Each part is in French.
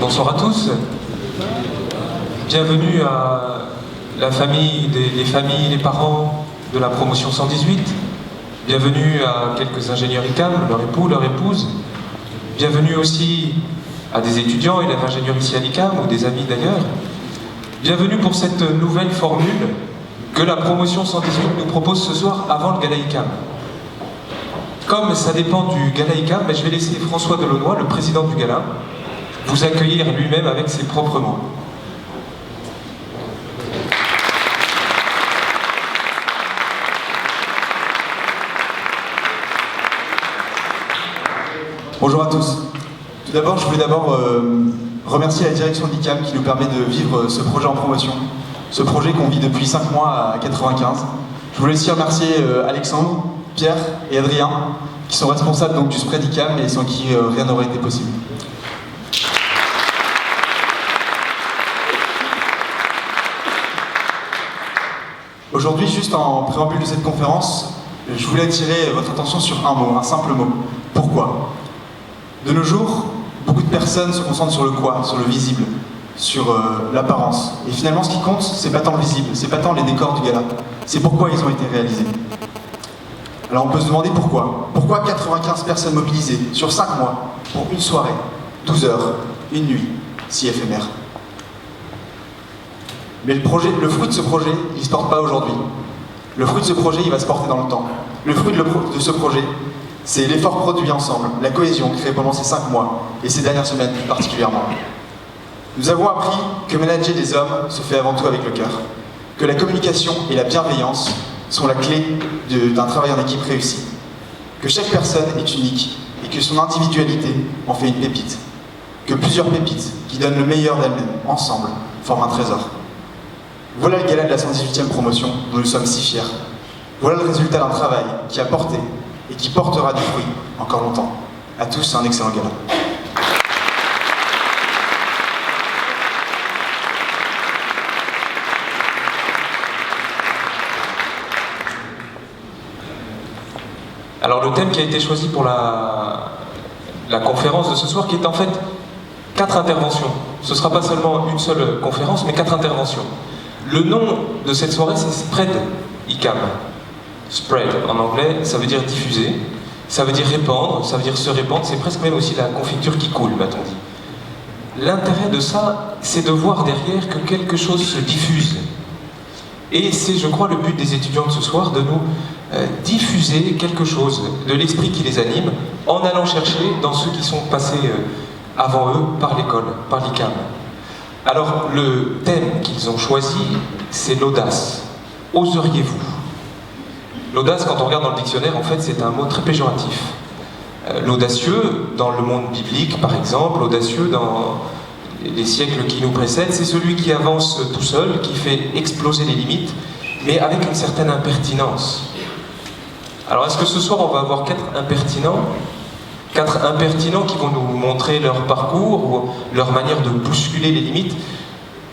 Bonsoir à tous. Bienvenue à la famille, les familles, les parents de la promotion 118. Bienvenue à quelques ingénieurs ICAM, leur époux, leur épouse. Bienvenue aussi à des étudiants, élèves ingénieurs ici à l'ICAM ou des amis d'ailleurs. Bienvenue pour cette nouvelle formule que la promotion 118 nous propose ce soir avant le Gala ICAM. Comme ça dépend du Gala ICAM, je vais laisser François Delaunoy, le président du Gala, vous accueillir lui-même avec ses propres mots. Bonjour à tous. Tout d'abord, je voulais remercier la direction de l'ICAM qui nous permet de vivre ce projet en promotion, ce projet qu'on vit depuis 5 mois à 95. Je voulais aussi remercier Alexandre, Pierre et Adrien, qui sont responsables donc, du spread ICAM et sans qui rien n'aurait été possible. Aujourd'hui, juste en préambule de cette conférence, je voulais attirer votre attention sur un mot, un simple mot. Pourquoi ? De nos jours, beaucoup de personnes se concentrent sur le quoi, sur le visible, sur l'apparence. Et finalement, ce qui compte, c'est pas tant le visible, c'est pas tant les décors du gala, c'est pourquoi ils ont été réalisés. Alors on peut se demander pourquoi. Pourquoi 95 personnes mobilisées sur 5 mois pour une soirée, 12 heures, une nuit, si éphémère. Mais le fruit de ce projet, il ne se porte pas aujourd'hui. Le fruit de ce projet, il va se porter dans le temps. Le fruit de ce projet, c'est l'effort produit ensemble, la cohésion créée pendant ces 5 mois, et ces dernières semaines plus particulièrement. Nous avons appris que manager des hommes se fait avant tout avec le cœur, que la communication et la bienveillance sont la clé d'un travail en équipe réussi, que chaque personne est unique et que son individualité en fait une pépite, que plusieurs pépites qui donnent le meilleur d'elles-mêmes, ensemble, forment un trésor. Voilà le gala de la 118e promotion dont nous sommes si fiers. Voilà le résultat d'un travail qui a porté et qui portera du fruit encore longtemps. À tous, un excellent gala. Alors le thème qui a été choisi pour la conférence de ce soir, qui est en fait 4 interventions. Ce ne sera pas seulement une seule conférence, mais 4 interventions. Le nom de cette soirée, c'est Spread ICAM. Spread, en anglais, ça veut dire diffuser, ça veut dire répandre, ça veut dire se répandre, c'est presque même aussi la confiture qui coule, m'a-t-on dit. L'intérêt de ça, c'est de voir derrière que quelque chose se diffuse. Et c'est, je crois, le but des étudiants de ce soir, de nous diffuser quelque chose de l'esprit qui les anime, en allant chercher dans ceux qui sont passés avant eux par l'école, par l'ICAM. Alors, le thème qu'ils ont choisi, c'est l'audace. Oseriez-vous ? L'audace, quand on regarde dans le dictionnaire, en fait, c'est un mot très péjoratif. L'audacieux, dans le monde biblique, par exemple, l'audacieux dans les siècles qui nous précèdent, c'est celui qui avance tout seul, qui fait exploser les limites, mais avec une certaine impertinence. Alors, est-ce que ce soir, on va avoir 4 impertinents ? 4 impertinents qui vont nous montrer leur parcours ou leur manière de bousculer les limites.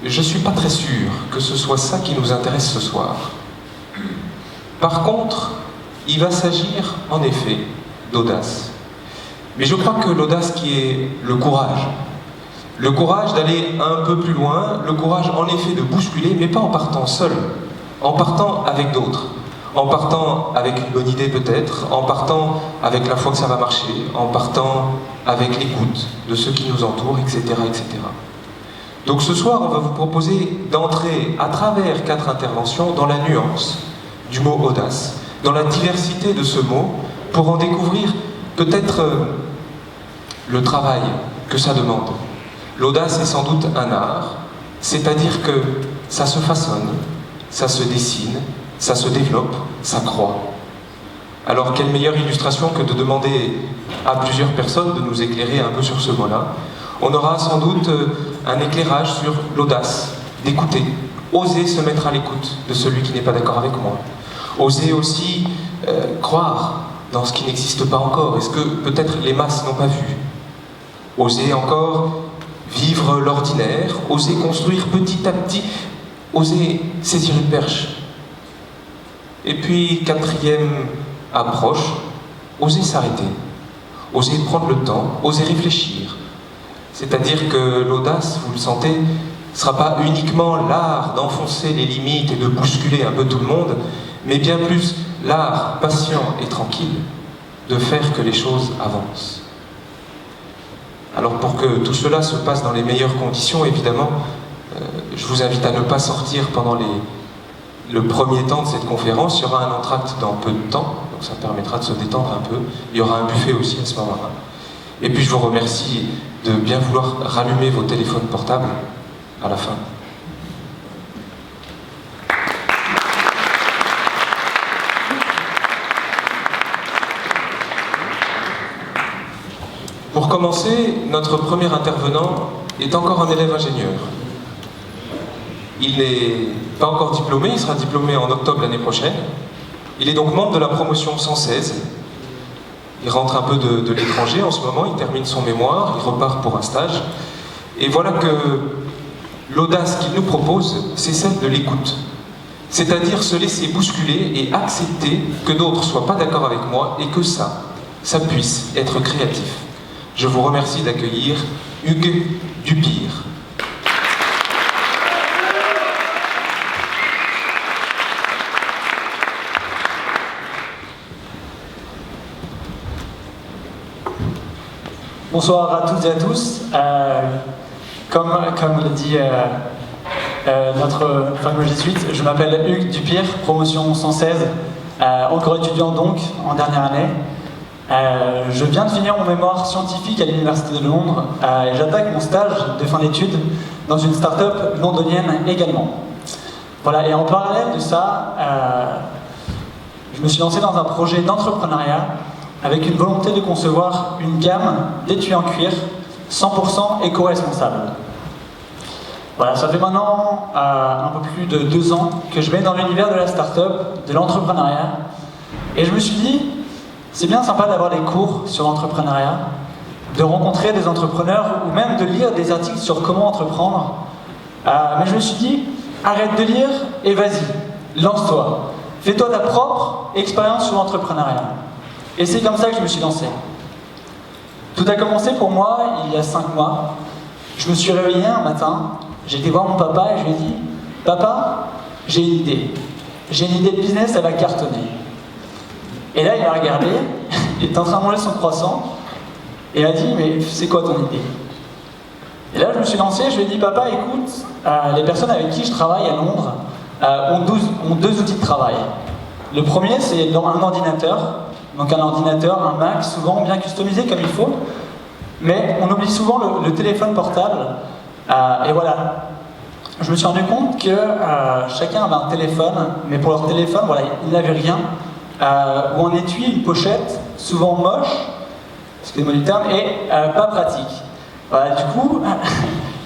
Je ne suis pas très sûr que ce soit ça qui nous intéresse ce soir. Par contre, il va s'agir en effet d'audace. Mais je crois que l'audace qui est le courage d'aller un peu plus loin, le courage en effet de bousculer, mais pas en partant seul, en partant avec d'autres. En partant avec une bonne idée peut-être, en partant avec la foi que ça va marcher, en partant avec l'écoute de ceux qui nous entourent, etc., etc. Donc ce soir, on va vous proposer d'entrer à travers 4 interventions dans la nuance du mot audace, dans la diversité de ce mot, pour en découvrir peut-être le travail que ça demande. L'audace est sans doute un art, c'est-à-dire que ça se façonne, ça se dessine, ça se développe, ça croît. Alors, quelle meilleure illustration que de demander à plusieurs personnes de nous éclairer un peu sur ce mot-là. On aura sans doute un éclairage sur l'audace, d'écouter, oser se mettre à l'écoute de celui qui n'est pas d'accord avec moi. Oser aussi croire dans ce qui n'existe pas encore, est-ce que peut-être les masses n'ont pas vu. Oser encore vivre l'ordinaire, oser construire petit à petit, oser saisir une perche. Et puis, 4e approche, oser s'arrêter, oser prendre le temps, oser réfléchir, C'est-à-dire que l'audace, vous le sentez, ne sera pas uniquement l'art d'enfoncer les limites et de bousculer un peu tout le monde, mais bien plus l'art patient et tranquille de faire que les choses avancent. Alors pour que tout cela se passe dans les meilleures conditions, évidemment, je vous invite à ne pas sortir pendant le premier temps de cette conférence. Il y aura un entracte dans peu de temps, donc ça permettra de se détendre un peu. Il y aura un buffet aussi à ce moment-là. Et puis je vous remercie de bien vouloir rallumer vos téléphones portables à la fin. Pour commencer, notre premier intervenant est encore un élève ingénieur. Il n'est pas encore diplômé, il sera diplômé en octobre l'année prochaine. Il est donc membre de la promotion 116. Il rentre un peu de l'étranger en ce moment, il termine son mémoire, il repart pour un stage. Et voilà que l'audace qu'il nous propose, c'est celle de l'écoute. C'est-à-dire se laisser bousculer et accepter que d'autres ne soient pas d'accord avec moi et que ça puisse être créatif. Je vous remercie d'accueillir Hugues Dupire. Bonsoir à toutes et à tous. Comme l'a dit notre fameux jésuite, je m'appelle Hugues Dupire, promotion 116, encore étudiant donc en dernière année. Je viens de finir mon mémoire scientifique à l'Université de Londres et j'attaque mon stage de fin d'études dans une start-up londonienne également. Voilà, et en parallèle de ça, je me suis lancé dans un projet d'entrepreneuriat avec une volonté de concevoir une gamme d'étuis en cuir 100% éco-responsables. Voilà, ça fait maintenant un peu plus de 2 ans que je vais dans l'univers de la start-up, de l'entrepreneuriat, et je me suis dit, c'est bien sympa d'avoir des cours sur l'entrepreneuriat, de rencontrer des entrepreneurs ou même de lire des articles sur comment entreprendre, mais je me suis dit, arrête de lire et vas-y, lance-toi, fais-toi ta propre expérience sur l'entrepreneuriat. Et c'est comme ça que je me suis lancé. Tout a commencé pour moi il y a 5 mois. Je me suis réveillé un matin, j'ai été voir mon papa et je lui ai dit « Papa, j'ai une idée. J'ai une idée de business, elle va cartonner. » Et là, il m'a regardé, il était en train de manger son croissant, et il m'a dit « Mais c'est quoi ton idée ?» Et là, je me suis lancé, je lui ai dit « Papa, écoute, les personnes avec qui je travaille à Londres ont 2 outils de travail. Le premier, c'est un ordinateur. Donc un ordinateur, un Mac, souvent bien customisé comme il faut, mais on oublie souvent le téléphone portable. Et voilà, je me suis rendu compte que chacun avait un téléphone, mais pour leur téléphone, voilà, ils n'avaient rien, ou un étui, une pochette, souvent moche, excusez-moi du terme, et pas pratique. Voilà, du coup,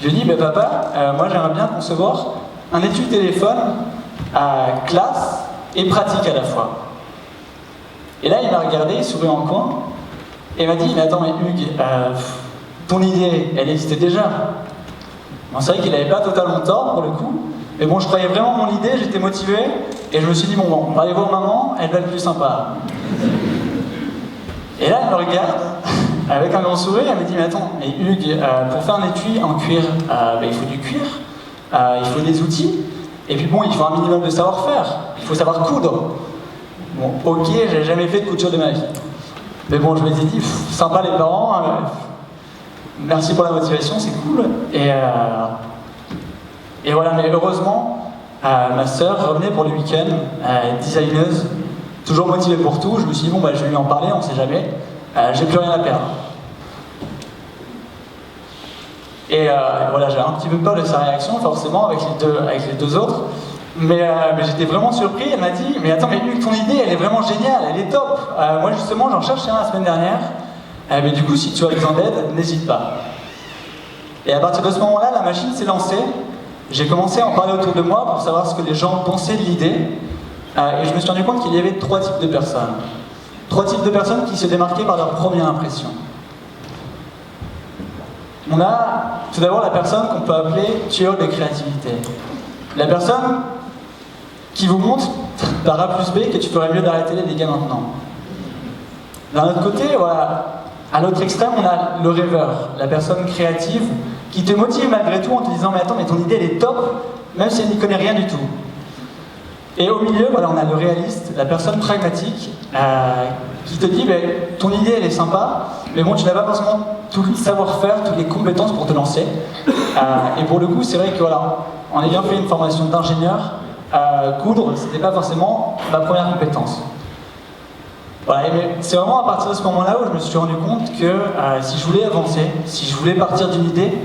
je lui ai dit, papa, moi j'aimerais bien concevoir un étui téléphone classe et pratique à la fois. Et là, il m'a regardé, il sourit en coin, et m'a dit, mais attends, mais Hugues, ton idée, elle existait déjà. Bon, c'est vrai qu'il n'avait pas totalement tort, pour le coup, mais bon, je croyais vraiment en mon idée, j'étais motivé, et je me suis dit, bon, on va aller voir maman, elle va être plus sympa. Et là, elle me regarde, avec un grand sourire, elle me dit, mais attends, mais Hugues, pour faire un étui en cuir, il faut du cuir, il faut des outils, et puis bon, il faut un minimum de savoir-faire, il faut savoir coudre. Bon, ok, j'ai jamais fait de couture de ma vie. Mais bon, je me suis dit, sympa les parents, merci pour la motivation, c'est cool. Et voilà, mais heureusement, ma sœur revenait pour le week-end, designeuse, toujours motivée pour tout. Je me suis dit, bon, je vais lui en parler, on sait jamais, j'ai plus rien à perdre. Et voilà, j'ai un petit peu peur de sa réaction, forcément, avec les deux autres. Mais j'étais vraiment surpris, elle m'a dit « Mais attends, mais Hugues, ton idée, elle est vraiment géniale, elle est top. Moi, justement, j'en cherchais un la semaine dernière. Mais du coup, si tu as besoin d'aide, n'hésite pas. » Et à partir de ce moment-là, la machine s'est lancée. J'ai commencé à en parler autour de moi pour savoir ce que les gens pensaient de l'idée. Et je me suis rendu compte qu'il y avait 3 types de personnes. 3 types de personnes qui se démarquaient par leur première impression. On a tout d'abord la personne qu'on peut appeler tueur de créativité. La personne qui vous montre par A plus B que tu ferais mieux d'arrêter les dégâts maintenant. D'un autre côté, voilà, À l'autre extrême, on a le rêveur, la personne créative qui te motive malgré tout en te disant « Mais attends, mais ton idée, elle est top, même si elle n'y connaît rien du tout. » Et au milieu, voilà, on a le réaliste, la personne pragmatique qui te dit « Ton idée, elle est sympa, mais bon, tu n'as pas forcément tout le savoir-faire, toutes les compétences pour te lancer. » Et pour le coup, c'est vrai que voilà, en ayant fait une formation d'ingénieur, coudre, c'était pas forcément ma première compétence. Voilà, et c'est vraiment à partir de ce moment-là où je me suis rendu compte que si je voulais avancer, si je voulais partir d'une idée,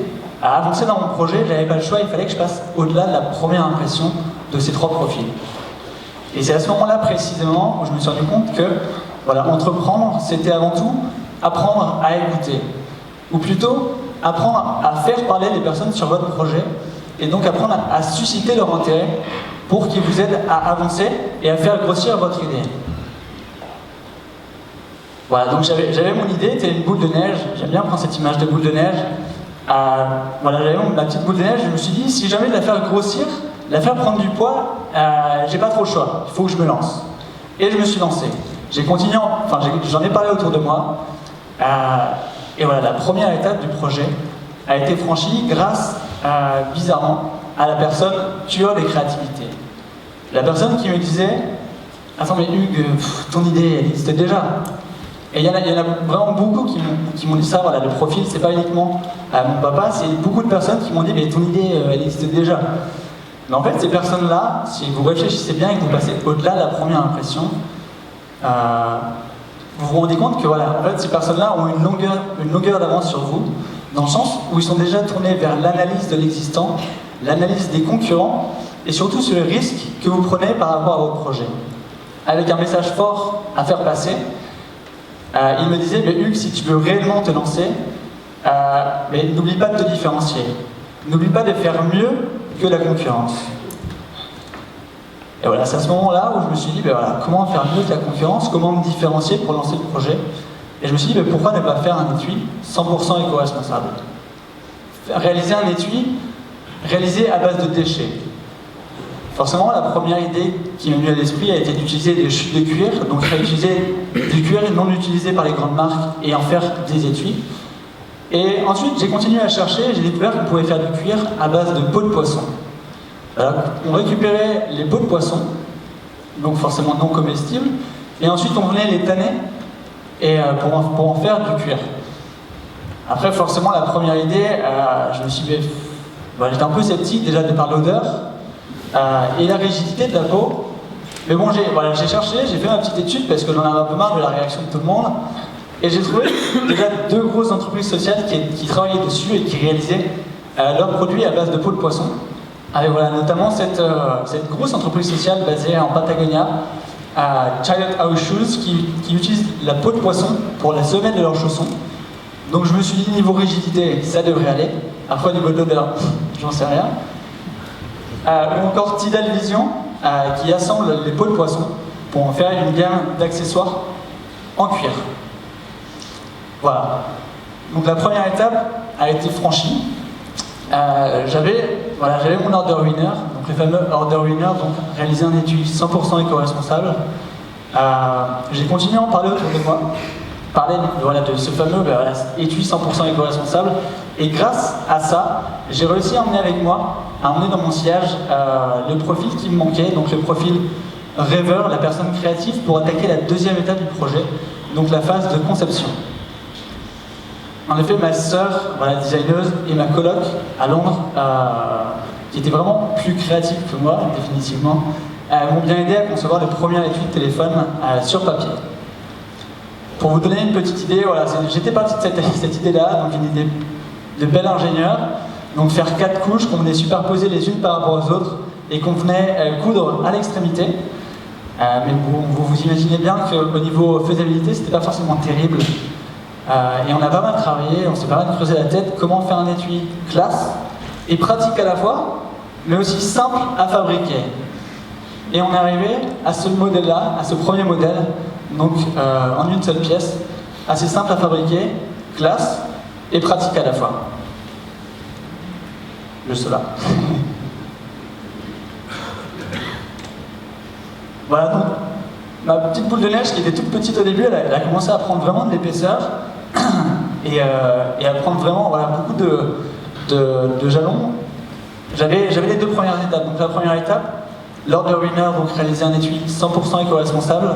avancer dans mon projet, j'avais pas le choix, il fallait que je passe au-delà de la première impression de ces 3 profils. Et c'est à ce moment-là précisément où je me suis rendu compte que voilà, entreprendre, c'était avant tout apprendre à écouter. Ou plutôt, apprendre à faire parler les personnes sur votre projet, et donc apprendre à susciter leur intérêt pour qu'ils vous aident à avancer et à faire grossir votre idée. Voilà, donc j'avais mon idée, c'était une boule de neige, j'aime bien prendre cette image de boule de neige. Voilà, j'avais ma petite boule de neige, je me suis dit, si jamais de la faire grossir, de la faire prendre du poids, j'ai pas trop le choix, il faut que je me lance. Et je me suis lancé. J'ai continué, j'en ai parlé autour de moi, et voilà, la première étape du projet a été franchie grâce, bizarrement, à la personne tueur des créativités. La personne qui me disait, attends mais Hugues, ton idée, elle existe déjà. Et il y en a vraiment beaucoup qui m'ont dit ça, voilà, le profil, c'est pas uniquement mon papa, c'est beaucoup de personnes qui m'ont dit, mais ton idée, elle existe déjà. Mais en fait, ces personnes-là, si vous réfléchissez bien et que vous passez au-delà de la première impression, vous vous rendez compte que voilà, en fait, ces personnes-là ont une longueur d'avance sur vous, dans le sens où ils sont déjà tournés vers l'analyse de l'existant, l'analyse des concurrents, et surtout sur le risque que vous prenez par rapport à votre projet. Avec un message fort à faire passer, il me disait, mais Hugues, si tu veux réellement te lancer, mais n'oublie pas de te différencier. N'oublie pas de faire mieux que la concurrence. Et voilà, c'est à ce moment-là où je me suis dit, ben voilà, comment faire mieux que la concurrence, comment me différencier pour lancer le projet. Et je me suis dit, ben pourquoi ne pas faire un étui 100% éco-responsable? Réaliser un étui réalisé à base de déchets. Forcément, la première idée qui m'est venue à l'esprit a été d'utiliser des chutes de cuir, donc réutiliser du cuir non utilisé par les grandes marques et en faire des étuis. Et ensuite, j'ai continué à chercher et j'ai découvert qu'on pouvait faire du cuir à base de peau de poisson. Alors, on récupérait les peaux de poisson, donc forcément non comestibles, et ensuite on venait les tanner et pour en faire du cuir. Après, forcément, la première idée, je me suis dit, j'étais un peu sceptique déjà de par l'odeur et la rigidité de la peau. Mais bon, j'ai cherché, j'ai fait ma petite étude parce que j'en avais un peu marre de la réaction de tout le monde. Et j'ai trouvé déjà 2 grosses entreprises sociales qui travaillaient dessus et qui réalisaient leurs produits à base de peau de poisson. Avec voilà, notamment cette grosse entreprise sociale basée en Patagonia, Chariot House Shoes, qui utilise la peau de poisson pour la semelle de leurs chaussons. Donc je me suis dit, niveau rigidité, ça devrait aller. Après, niveau de l'odeur, j'en sais rien. Ou encore Tidal Vision, qui assemble les peaux de poisson pour en faire une gamme d'accessoires en cuir. Voilà. Donc la première étape a été franchie. J'avais mon order winner, donc le fameux order winner, donc réaliser un étui 100% éco-responsable. J'ai continué à en parler autour de moi, parler de ce fameux étui 100% éco-responsable, et grâce à ça, j'ai réussi à emmener dans mon sillage le profil qui me manquait, donc le profil rêveur, la personne créative, pour attaquer la deuxième étape du projet, donc la phase de conception. En effet, ma sœur, designeuse, et ma coloc à Londres, qui était vraiment plus créative que moi, définitivement, m'ont bien aidé à concevoir le premier étui de téléphone sur papier. Pour vous donner une petite idée, j'étais parti de cette idée-là, donc une idée de bel ingénieur, donc faire 4 couches qu'on venait superposer les unes par rapport aux autres et qu'on venait coudre à l'extrémité. Mais vous imaginez bien qu'au niveau faisabilité, c'était pas forcément terrible. Et on a pas mal travaillé, on s'est pas mal creusé la tête comment faire un étui classe et pratique à la fois, mais aussi simple à fabriquer. Et on est arrivé à ce modèle-là, à ce premier modèle, donc en une seule pièce, assez simple à fabriquer, classe et pratique à la fois. Juste là. Voilà donc ma petite boule de neige qui était toute petite au début, elle a commencé à prendre vraiment de l'épaisseur. et apprendre vraiment voilà, beaucoup de jalons. J'avais les 2 premières étapes. Donc la première étape, l'order winner, donc réaliser un étui 100% éco-responsable,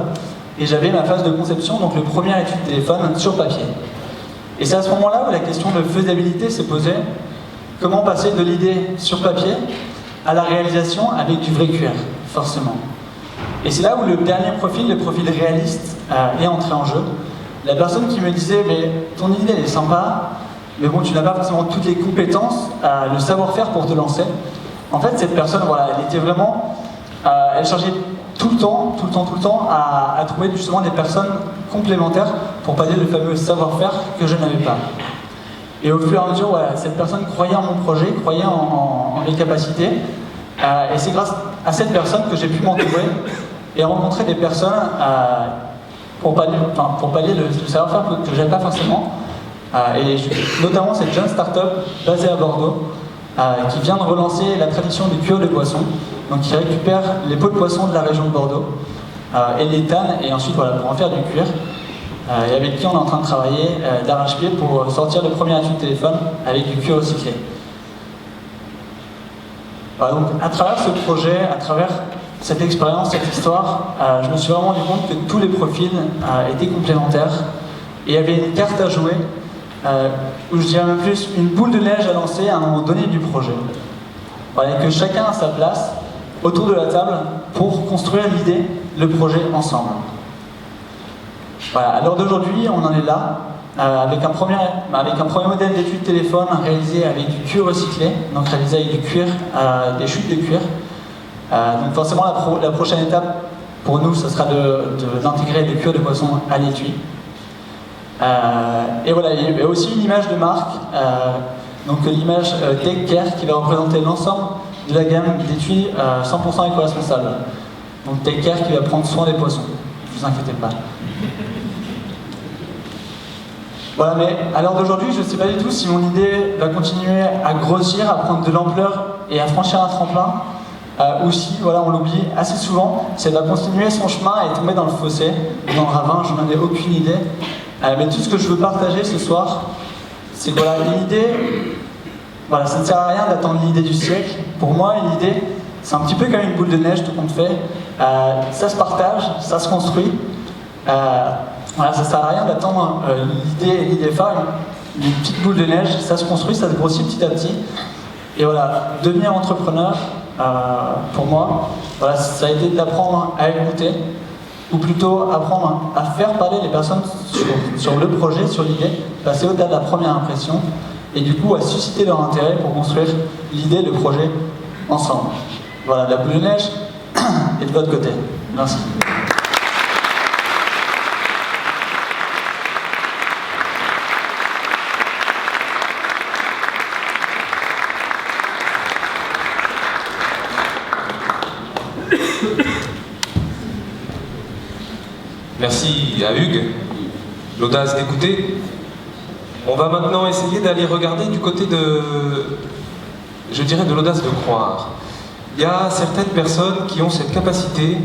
et j'avais ma phase de conception, donc le premier étui de téléphone sur papier. Et c'est à ce moment-là où la question de faisabilité s'est posée. Comment passer de l'idée sur papier à la réalisation avec du vrai cuir, forcément. Et c'est là où le dernier profil, le profil réaliste, est entré en jeu. La personne qui me disait « mais ton idée elle est sympa, mais bon tu n'as pas forcément toutes les compétences, le savoir-faire pour te lancer ». En fait cette personne, voilà, elle était vraiment, elle cherchait tout le temps à trouver justement des personnes complémentaires pour pallier le fameux savoir-faire que je n'avais pas. Et au fur et à mesure, voilà, cette personne croyait en mon projet, croyait en mes capacités. Et c'est grâce à cette personne que j'ai pu m'entourer et rencontrer des personnes pour pallier le savoir-faire que je n'avais pas forcément. Et notamment cette jeune start-up basée à Bordeaux qui vient de relancer la tradition du cuir de poisson. Donc qui récupère les peaux de poisson de la région de Bordeaux et les tanne et ensuite voilà, pour en faire du cuir. Et avec qui on est en train de travailler d'arrache-pied pour sortir le premier étui de téléphone avec du cuir recyclé. Voilà, donc à travers ce projet, à travers cette expérience, cette histoire, je me suis vraiment rendu compte que tous les profils étaient complémentaires et il y avait une carte à jouer, ou je dirais même plus une boule de neige à lancer à un moment donné du projet. Voilà, que chacun a sa place autour de la table pour construire l'idée, le projet ensemble. Voilà, à l'heure d'aujourd'hui, on en est là, avec un premier modèle d'étui de téléphone réalisé avec du cuir recyclé, donc réalisé avec du cuir, des chutes de cuir. Donc forcément, la prochaine étape pour nous, ce sera d'intégrer le cuir de poisson à l'étui. Et voilà, il y a aussi une image de marque, donc l'image Take Care qui va représenter l'ensemble de la gamme d'étuis 100% éco-responsables. Donc Take Care qui va prendre soin des poissons, ne vous inquiétez pas. Voilà, mais à l'heure d'aujourd'hui, je ne sais pas du tout si mon idée va continuer à grossir, à prendre de l'ampleur et à franchir un tremplin, ou si, voilà, on l'oublie assez souvent, c'est va continuer son chemin et tomber dans le fossé, dans le ravin, je n'en ai aucune idée. Mais tout ce que je veux partager ce soir, c'est que voilà, une idée, voilà, ça ne sert à rien d'attendre l'idée du siècle. Pour moi, une idée, c'est un petit peu comme une boule de neige, tout compte fait. Ça se partage, ça se construit. Voilà, ça ne sert à rien d'attendre l'idée phare, une petite boule de neige, ça se construit, ça se grossit petit à petit. Et voilà, devenir entrepreneur, pour moi, voilà, ça a été d'apprendre à écouter, ou plutôt apprendre à faire parler les personnes sur le projet, sur l'idée, passer au-delà de la première impression, et du coup à susciter leur intérêt pour construire l'idée, le projet, ensemble. Voilà, la boule de neige est de votre côté. Merci. Merci à Hugues, l'audace d'écouter. On va maintenant essayer d'aller regarder du côté de, je dirais, de l'audace de croire. Il y a certaines personnes qui ont cette capacité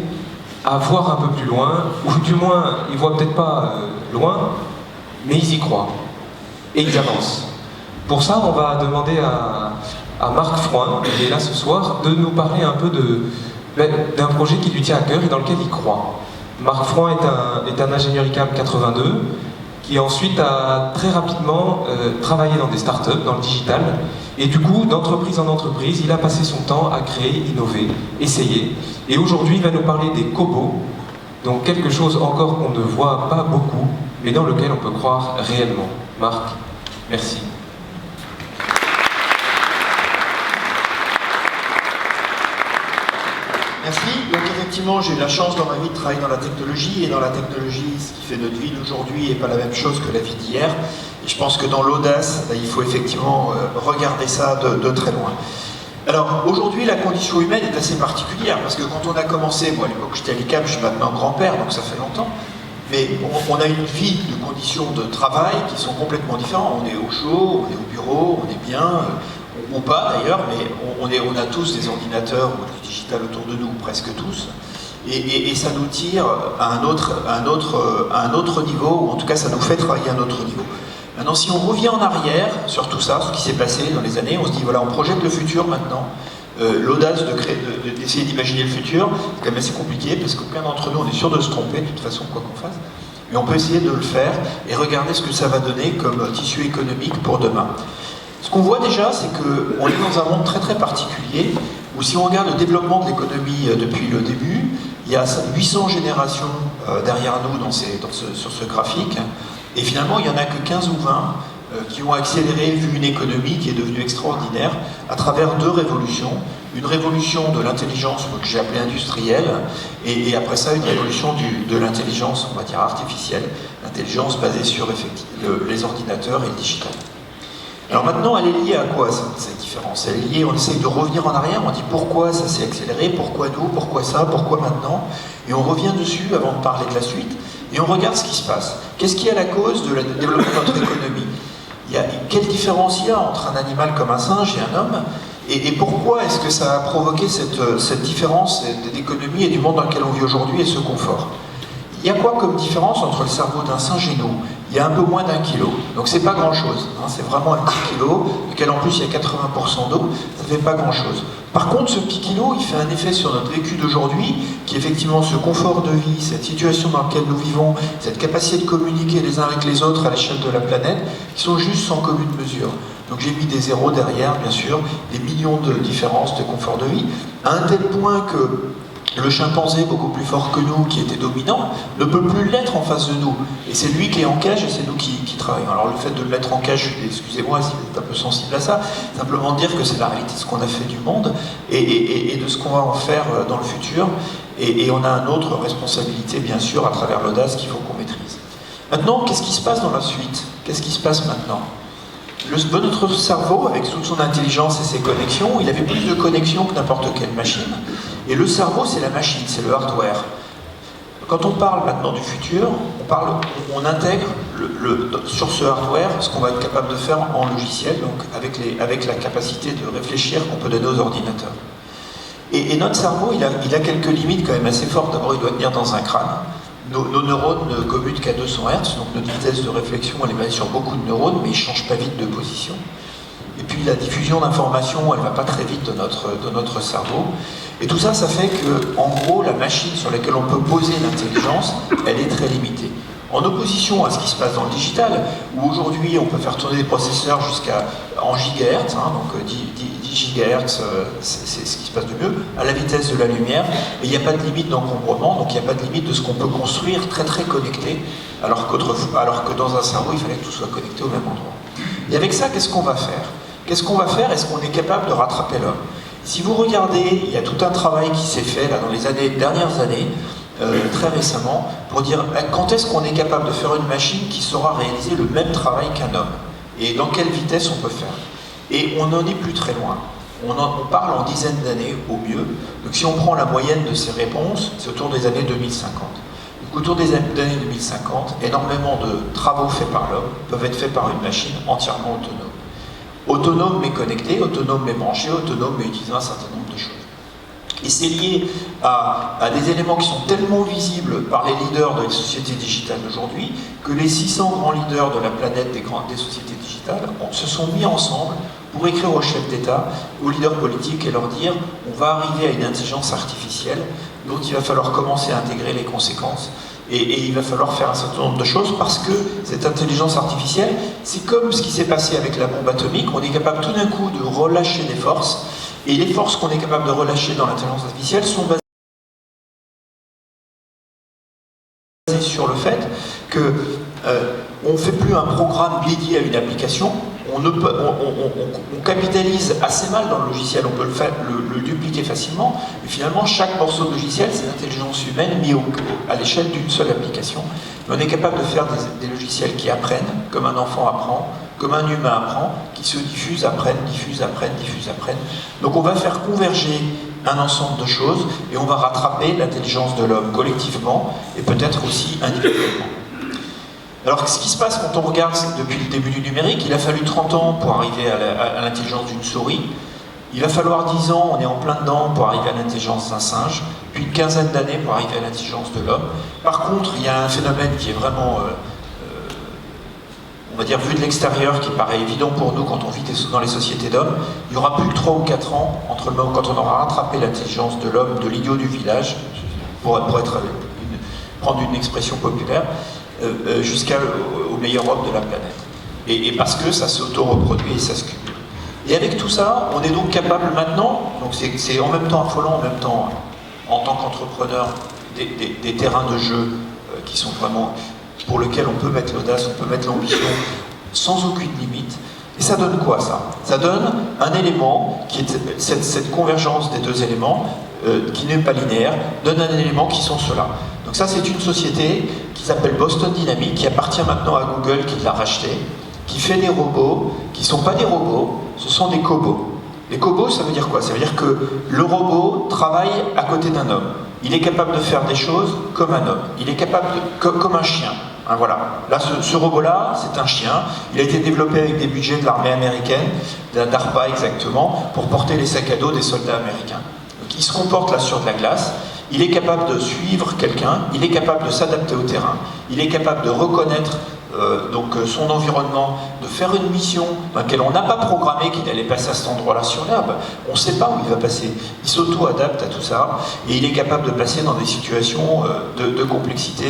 à voir un peu plus loin, ou du moins, ils voient peut-être pas loin, mais ils y croient. Et ils avancent. Pour ça, on va demander à Marc Froin, qui est là ce soir, de nous parler un peu d'un projet qui lui tient à cœur et dans lequel il croit. Marc Froin est un ingénieur ICAM 82 qui ensuite a très rapidement travaillé dans des startups, dans le digital, et du coup, d'entreprise en entreprise, il a passé son temps à créer, innover, essayer, et aujourd'hui il va nous parler des cobots, donc quelque chose encore qu'on ne voit pas beaucoup, mais dans lequel on peut croire réellement. Marc, merci. Merci. Donc effectivement, j'ai eu la chance dans ma vie de travailler dans la technologie, et dans la technologie, ce qui fait notre vie d'aujourd'hui n'est pas la même chose que la vie d'hier. Et je pense que dans l'audace, il faut effectivement regarder ça de très loin. Alors aujourd'hui, la condition humaine est assez particulière, parce que quand on a commencé, moi à l'époque j'étais à l'ICAM, je suis maintenant grand-père, donc ça fait longtemps, mais on a une vie de conditions de travail qui sont complètement différentes. On est au chaud, on est au bureau, on est bien, ou pas d'ailleurs, mais on a tous des ordinateurs ou du digital autour de nous, presque tous. et ça nous tire à un autre niveau, ou en tout cas ça nous fait travailler à un autre niveau. Maintenant, si on revient en arrière sur tout ça, ce qui s'est passé dans les années, on se dit voilà, on projette le futur maintenant. L'audace d'essayer d'imaginer le futur, c'est quand même assez compliqué parce qu'aucun d'entre nous on est sûr de se tromper de toute façon quoi qu'on fasse, mais on peut essayer de le faire et regarder ce que ça va donner comme tissu économique pour demain. Ce qu'on voit déjà, c'est qu'on est dans un monde très très particulier où si on regarde le développement de l'économie depuis le début, il y a 800 générations derrière nous sur ce graphique, et finalement il n'y en a que 15 ou 20 qui ont accéléré vu une économie qui est devenue extraordinaire à travers deux révolutions. Une révolution de l'intelligence que j'ai appelée industrielle, et après ça une révolution de l'intelligence, on va dire artificielle, l'intelligence basée sur les ordinateurs et le digital. Alors maintenant, elle est liée à quoi cette différence? Elle est liée, on essaye de revenir en arrière, on dit pourquoi ça s'est accéléré, pourquoi nous, pourquoi ça, pourquoi maintenant, et on revient dessus avant de parler de la suite, et on regarde ce qui se passe. Qu'est-ce qui est à la cause du développement de notre économie? Quelle différence il y a entre un animal comme un singe et un homme, et pourquoi est-ce que ça a provoqué cette différence d'économie et du monde dans lequel on vit aujourd'hui et ce confort? Il y a quoi comme différence entre le cerveau d'un singe et nous? Il y a un peu moins d'1 kilo, donc c'est pas grand-chose, hein, c'est vraiment un petit kilo, lequel en plus il y a 80% d'eau, ça fait pas grand-chose. Par contre, ce petit kilo, il fait un effet sur notre vécu d'aujourd'hui, qui est effectivement ce confort de vie, cette situation dans laquelle nous vivons, cette capacité de communiquer les uns avec les autres à l'échelle de la planète, qui sont juste sans commune mesure. Donc j'ai mis des zéros derrière, bien sûr, des millions de différences de confort de vie, à un tel point que le chimpanzé, beaucoup plus fort que nous, qui était dominant, ne peut plus l'être en face de nous. Et c'est lui qui est en cage et c'est nous qui travaillons. Alors le fait de le mettre en cage, excusez-moi si vous êtes un peu sensible à ça, simplement dire que c'est la réalité de ce qu'on a fait du monde et de ce qu'on va en faire dans le futur. Et on a une autre responsabilité, bien sûr, à travers l'audace qu'il faut qu'on maîtrise. Maintenant, qu'est-ce qui se passe dans la suite? Qu'est-ce qui se passe maintenant? Notre cerveau, avec toute son intelligence et ses connexions, il avait plus de connexions que n'importe quelle machine. Et le cerveau, c'est la machine, c'est le hardware. Quand on parle maintenant du futur, on intègre sur ce hardware ce qu'on va être capable de faire en logiciel, donc avec la capacité de réfléchir qu'on peut donner aux ordinateurs. Et notre cerveau, il a quelques limites quand même assez fortes. D'abord, il doit tenir dans un crâne. Nos neurones ne commutent qu'à 200 Hz, donc notre vitesse de réflexion, elle est basée sur beaucoup de neurones, mais ils ne changent pas vite de position. Et puis la diffusion d'informations, elle ne va pas très vite de notre cerveau. Et tout ça, ça fait que, en gros, la machine sur laquelle on peut poser l'intelligence, elle est très limitée. En opposition à ce qui se passe dans le digital, où aujourd'hui on peut faire tourner des processeurs en gigahertz, hein, donc 10 gigahertz, c'est ce qui se passe de mieux, à la vitesse de la lumière, et il n'y a pas de limite d'encombrement, donc il n'y a pas de limite de ce qu'on peut construire très très connecté, alors que dans un cerveau, il fallait que tout soit connecté au même endroit. Et avec ça, qu'est-ce qu'on va faire? Qu'est-ce qu'on va faire? Est-ce qu'on est capable de rattraper l'homme? Si vous regardez, il y a tout un travail qui s'est fait là, dans les dernières années, très récemment, pour dire quand est-ce qu'on est capable de faire une machine qui saura réaliser le même travail qu'un homme, et dans quelle vitesse on peut faire. Et on n'en est plus très loin. On parle en dizaines d'années au mieux. Donc si on prend la moyenne de ces réponses, c'est autour des années 2050. Donc autour des années 2050, énormément de travaux faits par l'homme peuvent être faits par une machine entièrement autonome. Autonome mais connectée, autonome mais branchée, autonome mais utilisant un certain nombre de choses. Et c'est lié à des éléments qui sont tellement visibles par les leaders des sociétés digitales d'aujourd'hui que les 600 grands leaders de la planète des sociétés digitales se sont mis ensemble pour écrire aux chefs d'État, aux leaders politiques et leur dire on va arriver à une intelligence artificielle dont il va falloir commencer à intégrer les conséquences. Et il va falloir faire un certain nombre de choses parce que cette intelligence artificielle, c'est comme ce qui s'est passé avec la bombe atomique, on est capable tout d'un coup de relâcher des forces, et les forces qu'on est capable de relâcher dans l'intelligence artificielle sont basées sur le fait qu'on ne fait plus un programme dédié à une application, on capitalise assez mal dans le logiciel, on peut le dupliquer facilement, mais finalement chaque morceau de logiciel c'est l'intelligence humaine mis à l'échelle d'une seule application. Mais on est capable de faire des logiciels qui apprennent, comme un enfant apprend, comme un humain apprend, qui se diffusent, apprennent. Donc on va faire converger un ensemble de choses et on va rattraper l'intelligence de l'homme collectivement et peut-être aussi individuellement. Alors, ce qui se passe quand on regarde depuis le début du numérique, il a fallu 30 ans pour arriver à l'intelligence d'une souris. Il va falloir 10 ans, on est en plein dedans pour arriver à l'intelligence d'un singe, puis une quinzaine d'années pour arriver à l'intelligence de l'homme. Par contre, il y a un phénomène qui est vraiment, on va dire, vu de l'extérieur, qui paraît évident pour nous quand on vit dans les sociétés d'hommes. Il n'y aura plus que 3 ou 4 ans entre le moment quand on aura rattrapé l'intelligence de l'homme, de l'idiot du village, pour prendre une expression populaire, jusqu'au meilleur homme de la planète. Et parce que ça s'auto-reproduit et ça se cumule. Et avec tout ça, on est donc capable maintenant, donc c'est en même temps affolant, en même temps, en tant qu'entrepreneur, des terrains de jeu qui sont vraiment, pour lesquels on peut mettre l'audace, on peut mettre l'ambition, sans aucune limite. Et ça donne quoi, ça? Ça donne un élément, qui est cette convergence des deux éléments, qui n'est pas linéaire, donne un élément qui sont ceux-là. Donc ça, c'est une société qui s'appelle Boston Dynamics, qui appartient maintenant à Google, qui l'a racheté, qui fait des robots, qui ne sont pas des robots, ce sont des cobots. Les cobots, ça veut dire quoi? Ça veut dire que le robot travaille à côté d'un homme. Il est capable de faire des choses comme un homme. Il est capable comme un chien. Hein, voilà. Là, ce robot-là, c'est un chien. Il a été développé avec des budgets de l'armée américaine, de la DARPA exactement, pour porter les sacs à dos des soldats américains. Donc, il se comporte là sur de la glace. Il est capable de suivre quelqu'un. Il est capable de s'adapter au terrain. Il est capable de reconnaître son environnement, de faire une mission dans laquelle on n'a pas programmé qu'il allait passer à cet endroit-là sur l'herbe. On ne sait pas où il va passer. Il s'auto-adapte à tout ça et il est capable de passer dans des situations de complexité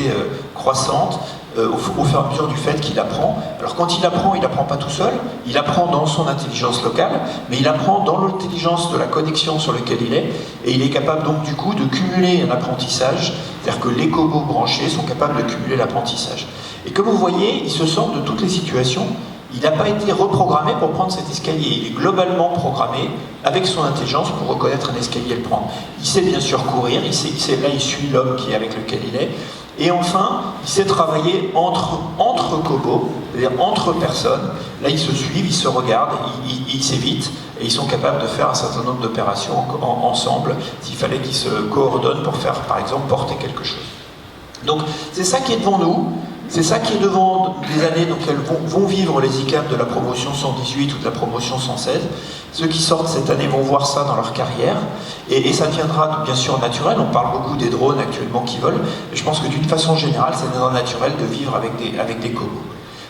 croissante au fur et à mesure du fait qu'il apprend. Alors quand il apprend pas tout seul, il apprend dans son intelligence locale, mais il apprend dans l'intelligence de la connexion sur laquelle il est, et il est capable donc du coup de cumuler un apprentissage, c'est-à-dire que les cobots branchés sont capables de cumuler l'apprentissage. Et comme vous voyez, il se sort de toutes les situations. Il n'a pas été reprogrammé pour prendre cet escalier. Il est globalement programmé avec son intelligence pour reconnaître un escalier et le prendre. Il sait bien sûr courir, il suit l'homme qui est avec lequel il est. Et enfin, il sait travailler entre cobots, c'est-à-dire entre personnes. Là, ils se suivent, ils se regardent, ils s'évitent, et ils sont capables de faire un certain nombre d'opérations ensemble, s'il fallait qu'ils se coordonnent pour faire, par exemple, porter quelque chose. Donc, c'est ça qui est devant nous. C'est ça qui est devant les années dans lesquelles vont vivre les ICAP de la promotion 118 ou de la promotion 116. Ceux qui sortent cette année vont voir ça dans leur carrière. Et ça deviendra bien sûr naturel. On parle beaucoup des drones actuellement qui volent. Et je pense que d'une façon générale, c'est naturel de vivre avec des cobots.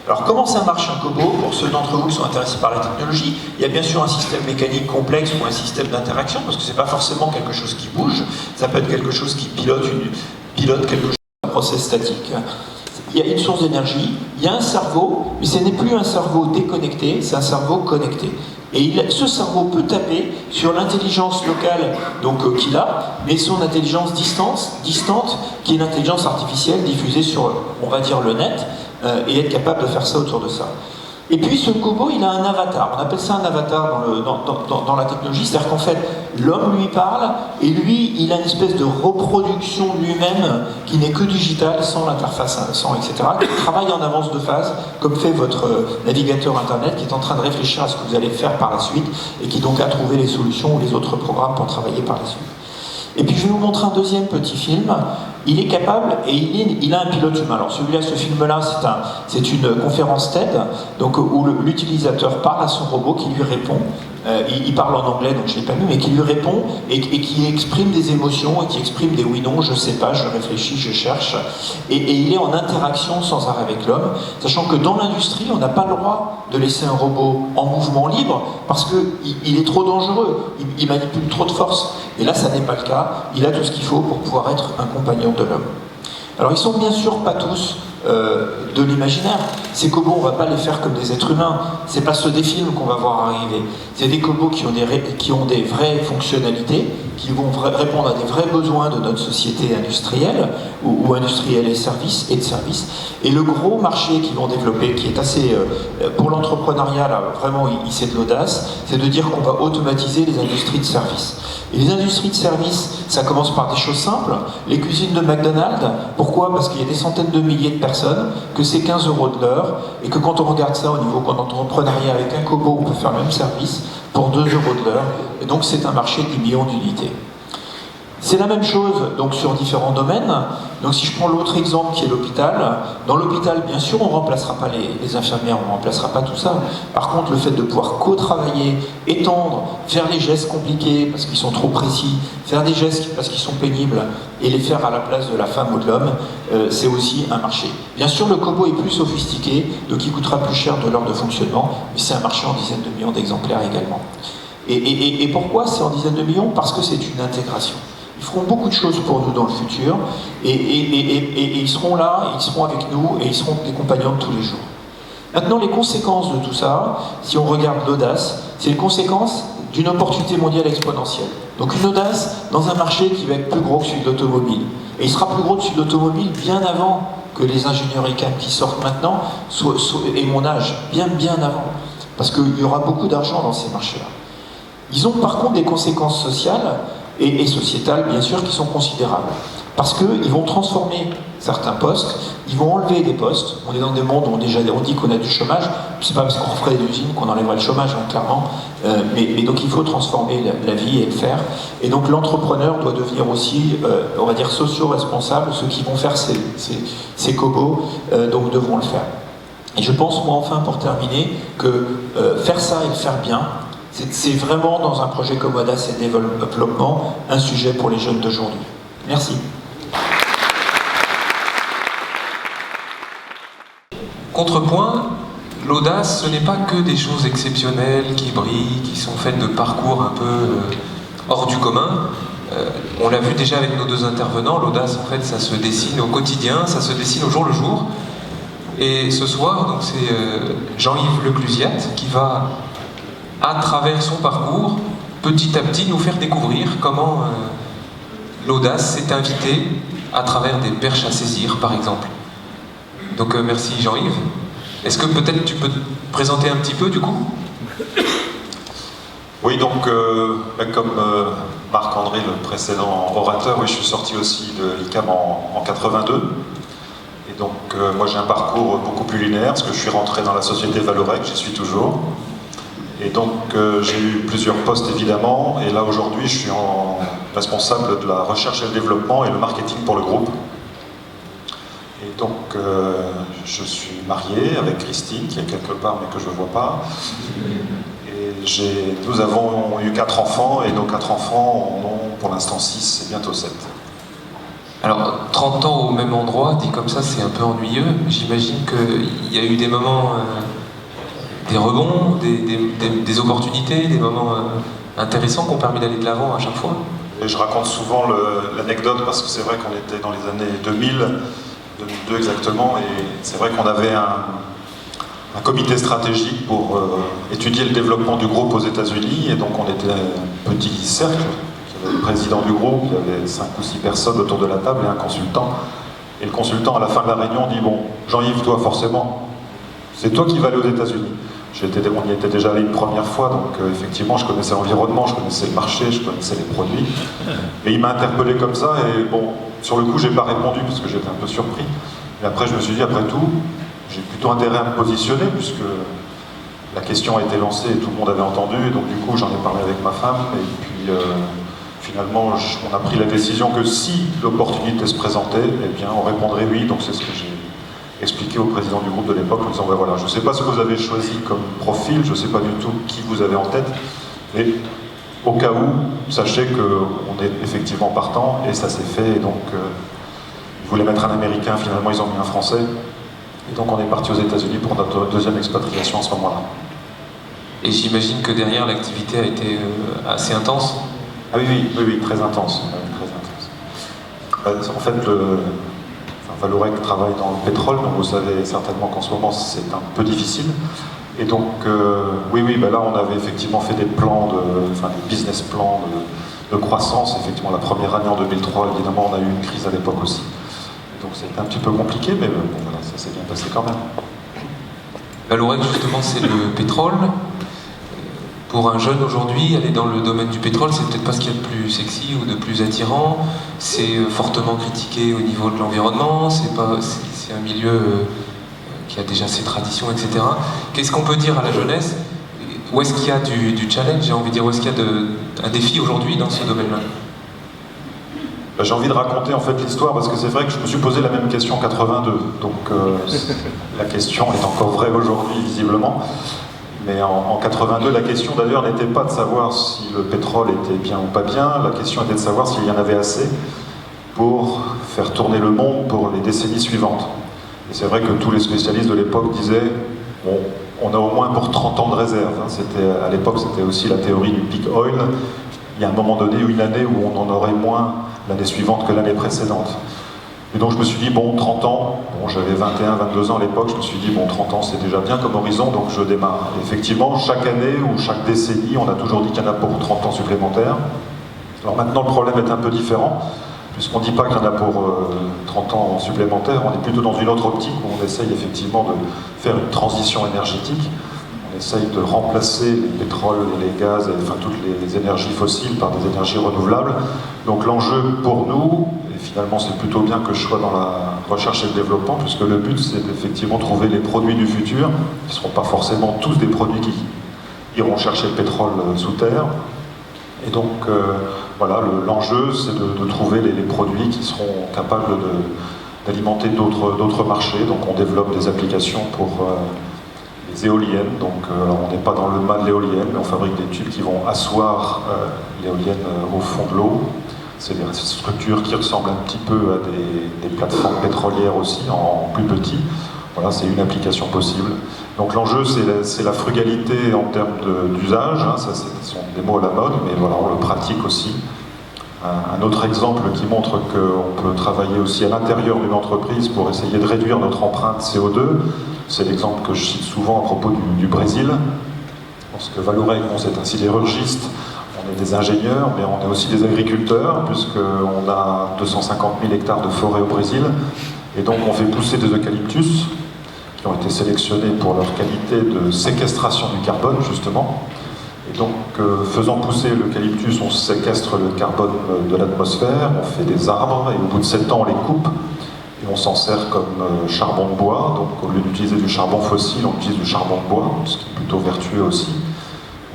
Alors comment ça marche un cobot? Pour ceux d'entre vous qui sont intéressés par la technologie, il y a bien sûr un système mécanique complexe ou un système d'interaction, parce que c'est pas forcément quelque chose qui bouge. Ça peut être quelque chose qui pilote quelque chose, un process statique. Il y a une source d'énergie, il y a un cerveau, mais ce n'est plus un cerveau déconnecté, c'est un cerveau connecté. Et ce cerveau peut taper sur l'intelligence locale qu'il a, mais son intelligence distante, qui est l'intelligence artificielle diffusée sur, on va dire, le net, et être capable de faire ça autour de ça. Et puis ce cobot, il a un avatar. On appelle ça un avatar dans la technologie, c'est-à-dire qu'en fait, l'homme lui parle, et lui, il a une espèce de reproduction de lui-même qui n'est que digitale, sans l'interface, sans etc., qui travaille en avance de phase, comme fait votre navigateur Internet, qui est en train de réfléchir à ce que vous allez faire par la suite, et qui donc a trouvé les solutions ou les autres programmes pour travailler par la suite. Et puis je vais vous montrer un deuxième petit film. Il est capable, et il a un pilote humain. Alors celui-là, ce film-là, c'est une conférence TED, où l'utilisateur parle à son robot qui lui répond. Il parle en anglais, donc je ne l'ai pas vu, mais qui lui répond et qui exprime des émotions et qui exprime des oui-non, je ne sais pas, je réfléchis, je cherche. Et il est en interaction sans arrêt avec l'homme, sachant que dans l'industrie, on n'a pas le droit de laisser un robot en mouvement libre parce qu'il est trop dangereux, il manipule trop de force. Et là, ça n'est pas le cas. Il a tout ce qu'il faut pour pouvoir être un compagnon de l'homme. Alors, ils sont bien sûr pas tous de l'imaginaire. Ces cobots, on ne va pas les faire comme des êtres humains. C'est pas ceux des films qu'on va voir arriver. C'est des cobots qui ont des vraies fonctionnalités, qui vont répondre à des vrais besoins de notre société industrielle, ou industrielle et de services. Et le gros marché qu'ils vont développer, qui est assez... pour l'entrepreneuriat, là, vraiment, c'est de l'audace, c'est de dire qu'on va automatiser les industries de services. Et les industries de services, ça commence par des choses simples. Les cuisines de McDonald's, pourquoi? Parce qu'il y a des centaines de milliers de personnes, que c'est 15 € de l'heure, et que quand on regarde ça au niveau d'entrepreneuriat avec un cobot, on peut faire le même service pour 2 € de l'heure, et donc c'est un marché de 10 millions d'unités. C'est la même chose donc sur différents domaines. Donc si je prends l'autre exemple qui est l'hôpital, dans l'hôpital bien sûr on ne remplacera pas les infirmières, on ne remplacera pas tout ça. Par contre le fait de pouvoir co-travailler, étendre, faire les gestes compliqués parce qu'ils sont trop précis, faire des gestes parce qu'ils sont pénibles et les faire à la place de la femme ou de l'homme, c'est aussi un marché. Bien sûr le cobo est plus sophistiqué, donc il coûtera plus cher de l'heure de fonctionnement, mais c'est un marché en dizaines de millions d'exemplaires également. Et pourquoi c'est en dizaines de millions? Parce que c'est une intégration. Ils feront beaucoup de choses pour nous dans le futur et ils seront là, ils seront avec nous et ils seront des compagnons de tous les jours. Maintenant, les conséquences de tout ça, si on regarde l'audace, c'est une conséquence d'une opportunité mondiale exponentielle. Donc une audace dans un marché qui va être plus gros que celui de l'automobile. Et il sera plus gros que celui de l'automobile bien avant que les ingénieurs ICAM qui sortent maintenant aient mon âge, bien avant. Parce qu'il y aura beaucoup d'argent dans ces marchés-là. Ils ont par contre des conséquences sociales et sociétales, bien sûr, qui sont considérables. Parce qu'ils vont transformer certains postes, ils vont enlever des postes. On est dans des mondes où on dit qu'on a du chômage. C'est pas parce qu'on referait des usines qu'on enlèverait le chômage, hein, clairement. Mais donc il faut transformer la vie et le faire. Et donc l'entrepreneur doit devenir aussi, on va dire, socio-responsable. Ceux qui vont faire ces cobos, donc devront le faire. Et je pense, moi, enfin, pour terminer, que faire ça et le faire bien, c'est vraiment, dans un projet comme Audace et Développement, un sujet pour les jeunes d'aujourd'hui. Merci. Contrepoint, l'audace, ce n'est pas que des choses exceptionnelles qui brillent, qui sont faites de parcours un peu hors du commun. On l'a vu déjà avec nos deux intervenants, l'audace, en fait, ça se dessine au quotidien, ça se dessine au jour le jour. Et ce soir, donc, c'est Jean-Yves Leclusiat qui va, à travers son parcours, petit à petit nous faire découvrir comment l'audace s'est invitée à travers des perches à saisir, par exemple. Donc merci Jean-Yves. Est-ce que peut-être tu peux te présenter un petit peu du coup? Oui, donc comme Marc-André, le précédent orateur, oui, je suis sorti aussi de l'ICAM en 82. Et donc moi j'ai un parcours beaucoup plus linéaire, parce que je suis rentré dans la société Valorec, j'y suis toujours. Et donc j'ai eu plusieurs postes évidemment, et là aujourd'hui je suis responsable de la recherche et le développement et le marketing pour le groupe. Et donc je suis marié avec Christine, qui est quelque part mais que je ne vois pas. Et nous avons eu 4 enfants, et nos 4 enfants en ont pour l'instant 6 et bientôt 7. Alors 30 ans au même endroit, dit comme ça, c'est un peu ennuyeux. J'imagine qu'il y a eu des moments... des rebonds, des opportunités, des moments intéressants qui ont permis d'aller de l'avant à chaque fois. Et je raconte souvent l'anecdote parce que c'est vrai qu'on était dans les années 2000, 2002 exactement, et c'est vrai qu'on avait un comité stratégique pour étudier le développement du groupe aux États-Unis, et donc on était un petit cercle. Il y avait le président du groupe, il y avait 5 ou 6 personnes autour de la table et un consultant. Et le consultant, à la fin de la réunion, dit « Bon, Jean-Yves, toi forcément, c'est toi qui vas aller aux États-Unis. » On y était déjà allé une première fois, donc effectivement je connaissais l'environnement, je connaissais le marché, je connaissais les produits. Et il m'a interpellé comme ça, et bon, sur le coup j'ai pas répondu parce que j'étais un peu surpris. Et après je me suis dit, après tout, j'ai plutôt intérêt à me positionner, puisque la question a été lancée et tout le monde avait entendu, et donc du coup j'en ai parlé avec ma femme, et puis finalement on a pris la décision que si l'opportunité se présentait, eh bien on répondrait oui, donc c'est ce que j'ai expliqué au président du groupe de l'époque en disant ben voilà, je ne sais pas ce que vous avez choisi comme profil, je ne sais pas du tout qui vous avez en tête, mais au cas où, sachez qu'on est effectivement partant, et ça s'est fait, et donc ils voulaient mettre un Américain, finalement ils ont mis un Français, et donc on est parti aux États-Unis pour notre deuxième expatriation à ce moment-là. Et j'imagine que derrière l'activité a été assez intense. Ah oui, très intense. Très intense. En fait, Valorec travaille dans le pétrole, donc vous savez certainement qu'en ce moment c'est un peu difficile. Et donc, là on avait effectivement fait des plans, des business plans de croissance. Effectivement, la première année en 2003, évidemment, on a eu une crise à l'époque aussi. Et donc c'était un petit peu compliqué, mais bon, voilà, ça s'est bien passé quand même. Valorec, justement, c'est le pétrole. Pour un jeune aujourd'hui, aller dans le domaine du pétrole, c'est peut-être pas ce qu'il y a de plus sexy ou de plus attirant. C'est fortement critiqué au niveau de l'environnement. C'est un milieu qui a déjà ses traditions, etc. Qu'est-ce qu'on peut dire à la jeunesse? Où est-ce qu'il y a du challenge, j'ai envie de dire, où est-ce qu'il y a un défi aujourd'hui dans ce domaine-là? J'ai envie de raconter en fait l'histoire parce que c'est vrai que je me suis posé la même question en 82. Donc la question est encore vraie aujourd'hui visiblement. Mais en 82, la question d'ailleurs n'était pas de savoir si le pétrole était bien ou pas bien, la question était de savoir s'il y en avait assez pour faire tourner le monde pour les décennies suivantes. Et c'est vrai que tous les spécialistes de l'époque disaient bon, on a au moins pour 30 ans de réserve. À l'époque, c'était aussi la théorie du peak oil. Il y a un moment donné, une année où on en aurait moins l'année suivante que l'année précédente. Et donc je me suis dit, bon, 30 ans, bon, j'avais 21, 22 ans à l'époque, je me suis dit, bon, 30 ans c'est déjà bien comme horizon, donc je démarre. Et effectivement, chaque année ou chaque décennie, on a toujours dit qu'il y en a pour 30 ans supplémentaires. Alors maintenant, le problème est un peu différent, puisqu'on ne dit pas qu'il y en a pour 30 ans supplémentaires, on est plutôt dans une autre optique où on essaye effectivement de faire une transition énergétique. On essaye de remplacer les pétroles et les gaz, et, enfin toutes les énergies fossiles par des énergies renouvelables. Donc l'enjeu pour nous, et finalement c'est plutôt bien que je sois dans la recherche et le développement, puisque le but c'est d'effectivement trouver les produits du futur, qui ne seront pas forcément tous des produits qui iront chercher le pétrole sous terre. Et donc voilà, l'enjeu c'est de trouver les produits qui seront capables d'alimenter d'autres marchés. Donc on développe des applications pour les éoliennes, donc on n'est pas dans le mât de l'éolienne, mais on fabrique des tubes qui vont asseoir l'éolienne au fond de l'eau. C'est des structures qui ressemblent un petit peu à des plateformes pétrolières aussi, en plus petit. Voilà, c'est une application possible. Donc l'enjeu, c'est la frugalité en termes d'usage, hein, ça ce sont des mots à la mode, mais voilà, on le pratique aussi. Un autre exemple qui montre qu'on peut travailler aussi à l'intérieur d'une entreprise pour essayer de réduire notre empreinte CO2, c'est l'exemple que je cite souvent à propos du Brésil. Parce que Vallourec, c'est un sidérurgiste, on est des ingénieurs, mais on est aussi des agriculteurs, puisqu'on a 250 000 hectares de forêt au Brésil. Et donc on fait pousser des eucalyptus, qui ont été sélectionnés pour leur qualité de séquestration du carbone, justement. Et donc, faisant pousser l'eucalyptus, on séquestre le carbone de l'atmosphère, on fait des arbres, et au bout de 7 ans, on les coupe, et on s'en sert comme charbon de bois. Donc, au lieu d'utiliser du charbon fossile, on utilise du charbon de bois, ce qui est plutôt vertueux aussi.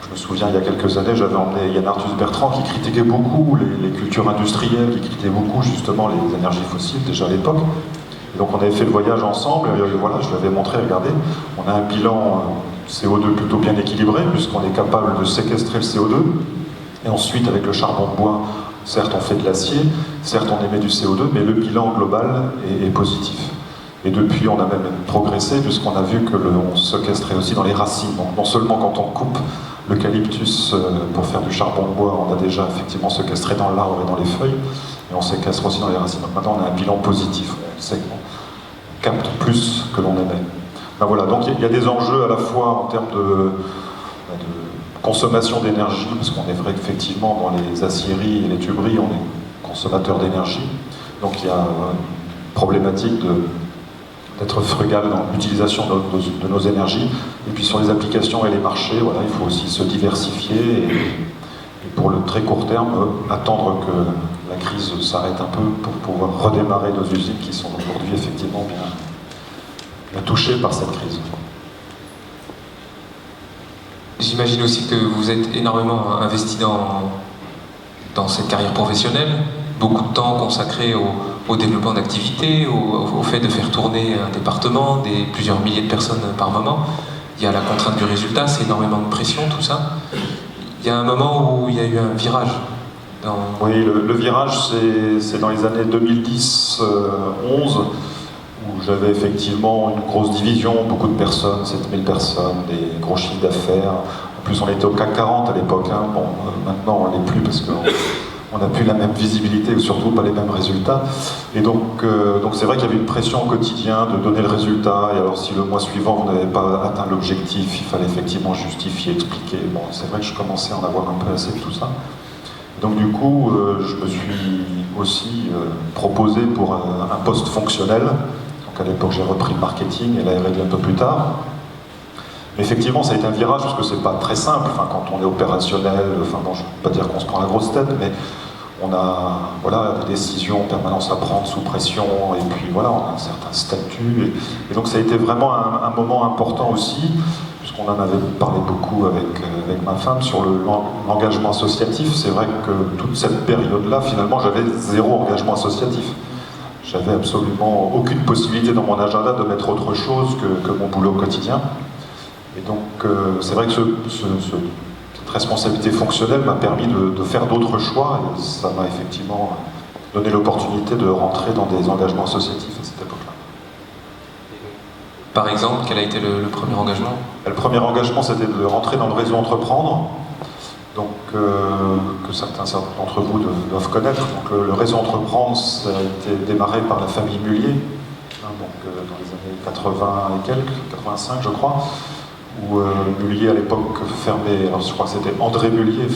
Je me souviens, il y a quelques années, j'avais emmené Yann Arthus Bertrand, qui critiquait beaucoup les cultures industrielles, qui critiquait beaucoup, justement, les énergies fossiles, déjà à l'époque. Et donc, on avait fait le voyage ensemble, et voilà, je lui avais montré, regardez, on a un bilan CO2 plutôt bien équilibré, puisqu'on est capable de séquestrer le CO2, et ensuite avec le charbon de bois, certes on fait de l'acier, certes on émet du CO2, mais le bilan global est positif. Et depuis on a même progressé, puisqu'on a vu que on séquestrait aussi dans les racines. Donc non seulement quand on coupe l'eucalyptus pour faire du charbon de bois, on a déjà effectivement séquestré dans l'arbre et dans les feuilles, et on séquestre aussi dans les racines. Donc maintenant on a un bilan positif, on sait qu'on capte plus que l'on émet. Ben voilà, donc il y a des enjeux à la fois en termes de consommation d'énergie, parce qu'on est vrai qu'effectivement dans les aciéries et les tuberies, on est consommateur d'énergie. Donc il y a une problématique d'être frugal dans l'utilisation de nos énergies. Et puis sur les applications et les marchés, voilà, il faut aussi se diversifier et pour le très court terme, attendre que la crise s'arrête un peu pour pouvoir redémarrer nos usines qui sont aujourd'hui effectivement bien touchés par cette crise. J'imagine aussi que vous êtes énormément investi dans cette carrière professionnelle, beaucoup de temps consacré au développement d'activités, au fait de faire tourner un département, plusieurs milliers de personnes par moment. Il y a la contrainte du résultat, c'est énormément de pression, tout ça. Il y a un moment où il y a eu un virage. Oui, le virage, c'est dans les années 2010-11, où j'avais effectivement une grosse division, beaucoup de personnes, 7000 personnes, des gros chiffres d'affaires. En plus, on était au CAC 40 à l'époque. Hein. Bon, maintenant, on ne l'est plus parce qu'on n'a plus la même visibilité ou surtout pas les mêmes résultats. Et donc c'est vrai qu'il y avait une pression au quotidien de donner le résultat. Et alors, si le mois suivant, vous n'avez pas atteint l'objectif, il fallait effectivement justifier, expliquer. Bon, c'est vrai que je commençais à en avoir un peu assez de tout ça. Donc du coup, je me suis aussi proposé pour un poste fonctionnel. Donc à l'époque, j'ai repris le marketing et la R&D un peu plus tard. Mais effectivement, ça a été un virage parce que c'est pas très simple. Enfin, quand on est opérationnel, enfin bon, je ne veux pas dire qu'on se prend la grosse tête, mais on a voilà, des décisions en permanence à prendre sous pression et puis voilà, on a un certain statut. Et donc ça a été vraiment un moment important aussi, puisqu'on puisqu'on en avait parlé beaucoup avec ma femme sur l'engagement associatif. C'est vrai que toute cette période-là, finalement, j'avais zéro engagement associatif. J'avais absolument aucune possibilité dans mon agenda de mettre autre chose que mon boulot quotidien. Et donc, c'est vrai que cette responsabilité fonctionnelle m'a permis de faire d'autres choix, et ça m'a effectivement donné l'opportunité de rentrer dans des engagements associatifs à cette époque-là. Par exemple, quel a été le premier engagement? Le premier engagement, c'était de rentrer dans le réseau Entreprendre, donc, que certains d'entre vous doivent connaître. Donc, le réseau Entreprendre, ça a été démarré par la famille Mullier, donc, dans les années 80 et quelques, 85 je crois, où Mullier à l'époque fermait, alors je crois que c'était André Mullier,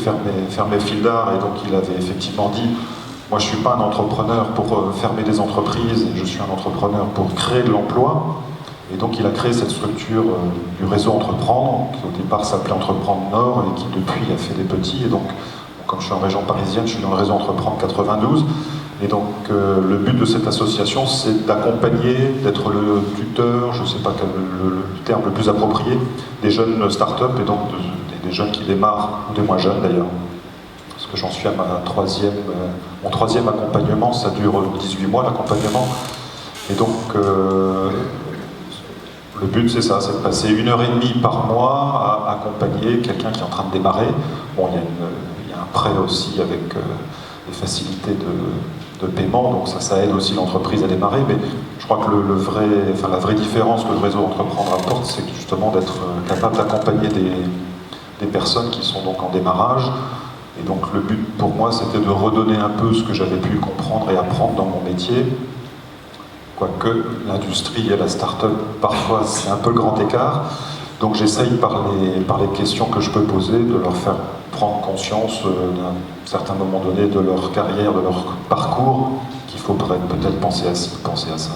fermait Fil d'Art, et donc il avait effectivement dit: moi je ne suis pas un entrepreneur pour fermer des entreprises, je suis un entrepreneur pour créer de l'emploi. Et donc il a créé cette structure du réseau Entreprendre, qui au départ s'appelait Entreprendre Nord, et qui depuis a fait des petits. Et donc, comme je suis en région parisienne, je suis dans le réseau Entreprendre 92. Et donc le but de cette association, c'est d'accompagner, d'être le tuteur, je ne sais pas quel le terme le plus approprié, des jeunes start-up, et donc des jeunes qui démarrent, ou des moins jeunes d'ailleurs. Parce que j'en suis à mon troisième accompagnement, ça dure 18 mois l'accompagnement. Et donc le but, c'est ça, c'est de passer 1h30 par mois à accompagner quelqu'un qui est en train de démarrer. Bon, il y a un prêt aussi avec des facilités de paiement, donc ça aide aussi l'entreprise à démarrer. Mais je crois que la vraie différence que le réseau Entreprendre apporte, c'est justement d'être capable d'accompagner des personnes qui sont donc en démarrage. Et donc le but pour moi, c'était de redonner un peu ce que j'avais pu comprendre et apprendre dans mon métier. Quoique l'industrie et la start-up, parfois c'est un peu le grand écart. Donc j'essaye par les questions que je peux poser de leur faire prendre conscience d'un certain moment donné de leur carrière, de leur parcours, qu'il faudrait peut-être penser à ça.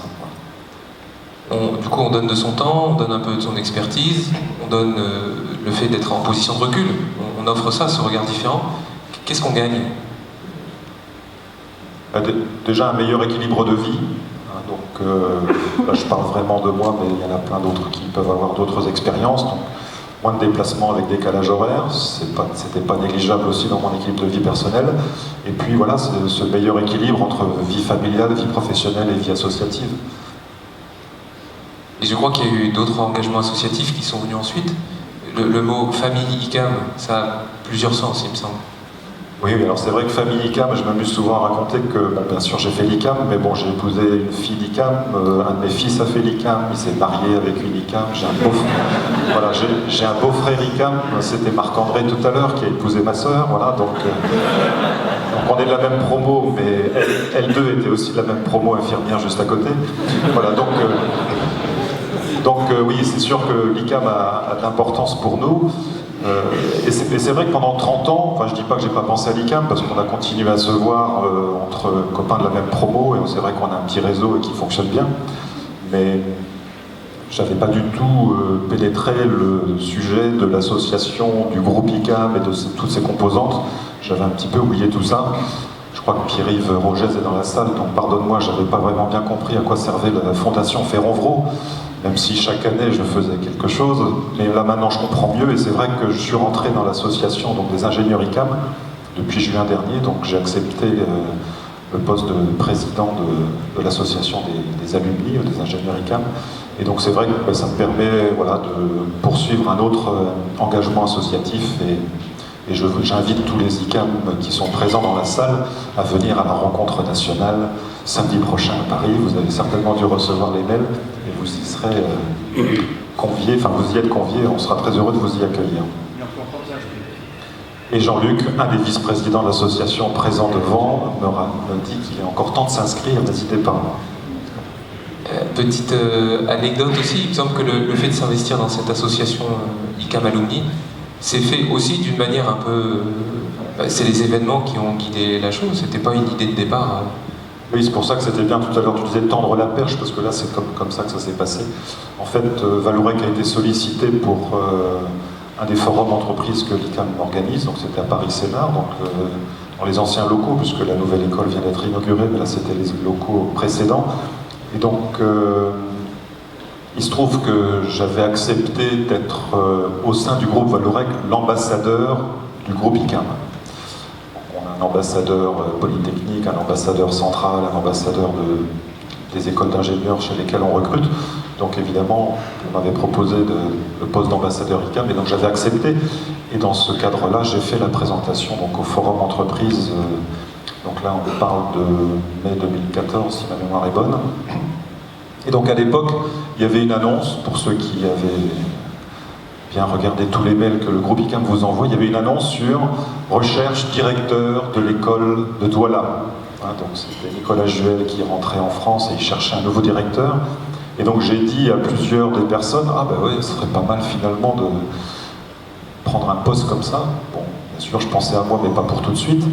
Du coup, on donne de son temps, on donne un peu de son expertise, on donne le fait d'être en position de recul, on offre ça, ce regard différent. Qu'est-ce qu'on gagne? Déjà un meilleur équilibre de vie. Donc là, je parle vraiment de moi, mais il y en a plein d'autres qui peuvent avoir d'autres expériences. Donc, moins de déplacements avec décalage horaire, c'était pas négligeable aussi dans mon équilibre de vie personnelle. Et puis voilà, c'est ce meilleur équilibre entre vie familiale, vie professionnelle et vie associative. Et je crois qu'il y a eu d'autres engagements associatifs qui sont venus ensuite. Le mot famille ICAM, ça a plusieurs sens, il me semble. Oui, alors c'est vrai que famille ICAM, je m'amuse souvent à raconter que, bon, bien sûr j'ai fait l'ICAM, mais bon, j'ai épousé une fille d'ICAM, un de mes fils a fait l'ICAM, il s'est marié avec une ICAM, j'ai un beau-frère ICAM, c'était Marc-André tout à l'heure qui a épousé ma sœur, voilà, donc on est de la même promo, mais elles deux étaient aussi de la même promo, infirmière juste à côté, voilà, donc oui, c'est sûr que l'ICAM a de l'importance pour nous. Et c'est vrai que pendant 30 ans, enfin je dis pas que j'ai pas pensé à l'ICAM parce qu'on a continué à se voir entre copains de la même promo, et c'est vrai qu'on a un petit réseau et qui fonctionne bien, mais j'avais pas du tout pénétré le sujet de l'association, du groupe ICAM et de toutes ses composantes. J'avais un petit peu oublié tout ça. Je crois que Pierre-Yves Rogez est dans la salle, donc pardonne-moi, j'avais pas vraiment bien compris à quoi servait la fondation Ferronvro, même si chaque année je faisais quelque chose, mais là maintenant je comprends mieux, et c'est vrai que je suis rentré dans l'association donc des ingénieurs ICAM depuis juin dernier, donc j'ai accepté le poste de président de l'association des alumni, des ingénieurs ICAM, et donc c'est vrai que ça me permet voilà, de poursuivre un autre engagement associatif, et j'invite tous les ICAM qui sont présents dans la salle à venir à la rencontre nationale samedi prochain à Paris. Vous avez certainement dû recevoir les mails et vous y serez conviés, enfin vous y êtes conviés, on sera très heureux de vous y accueillir. Et Jean-Luc, un des vice-présidents de l'association présent devant, me dit qu'il est encore temps de s'inscrire, n'hésitez pas. Petite anecdote aussi, il me semble que le fait de s'investir dans cette association ICAM Alumni, c'est fait aussi d'une manière un peu... c'est les événements qui ont guidé la chose, c'était pas une idée de départ. Oui, c'est pour ça que c'était bien tout à l'heure, tu disais tendre la perche, parce que là c'est comme ça que ça s'est passé. En fait, Valourec a été sollicité pour un des forums d'entreprise que l'ICAM organise, donc c'était à Paris-Sénart, donc dans les anciens locaux, puisque la nouvelle école vient d'être inaugurée, mais là c'était les locaux précédents. Et donc Il se trouve que j'avais accepté d'être au sein du groupe Vallourec l'ambassadeur du groupe ICAM. On a un ambassadeur polytechnique, un ambassadeur central, un ambassadeur des écoles d'ingénieurs chez lesquelles on recrute. Donc évidemment, on m'avait proposé le poste d'ambassadeur ICAM, et donc j'avais accepté. Et dans ce cadre-là, j'ai fait la présentation donc, au Forum Entreprise. Donc là, on parle de mai 2014, si ma mémoire est bonne. Et donc à l'époque, il y avait une annonce, pour ceux qui avaient bien regardé tous les mails que le groupe ICAM vous envoie, il y avait une annonce sur recherche directeur de l'école de Douala. Hein, donc c'était Nicolas Juel qui rentrait en France et il cherchait un nouveau directeur. Et donc j'ai dit à plusieurs des personnes, ah ben ouais, ce serait pas mal finalement de prendre un poste comme ça. Bon, bien sûr, je pensais à moi, mais pas pour tout de suite.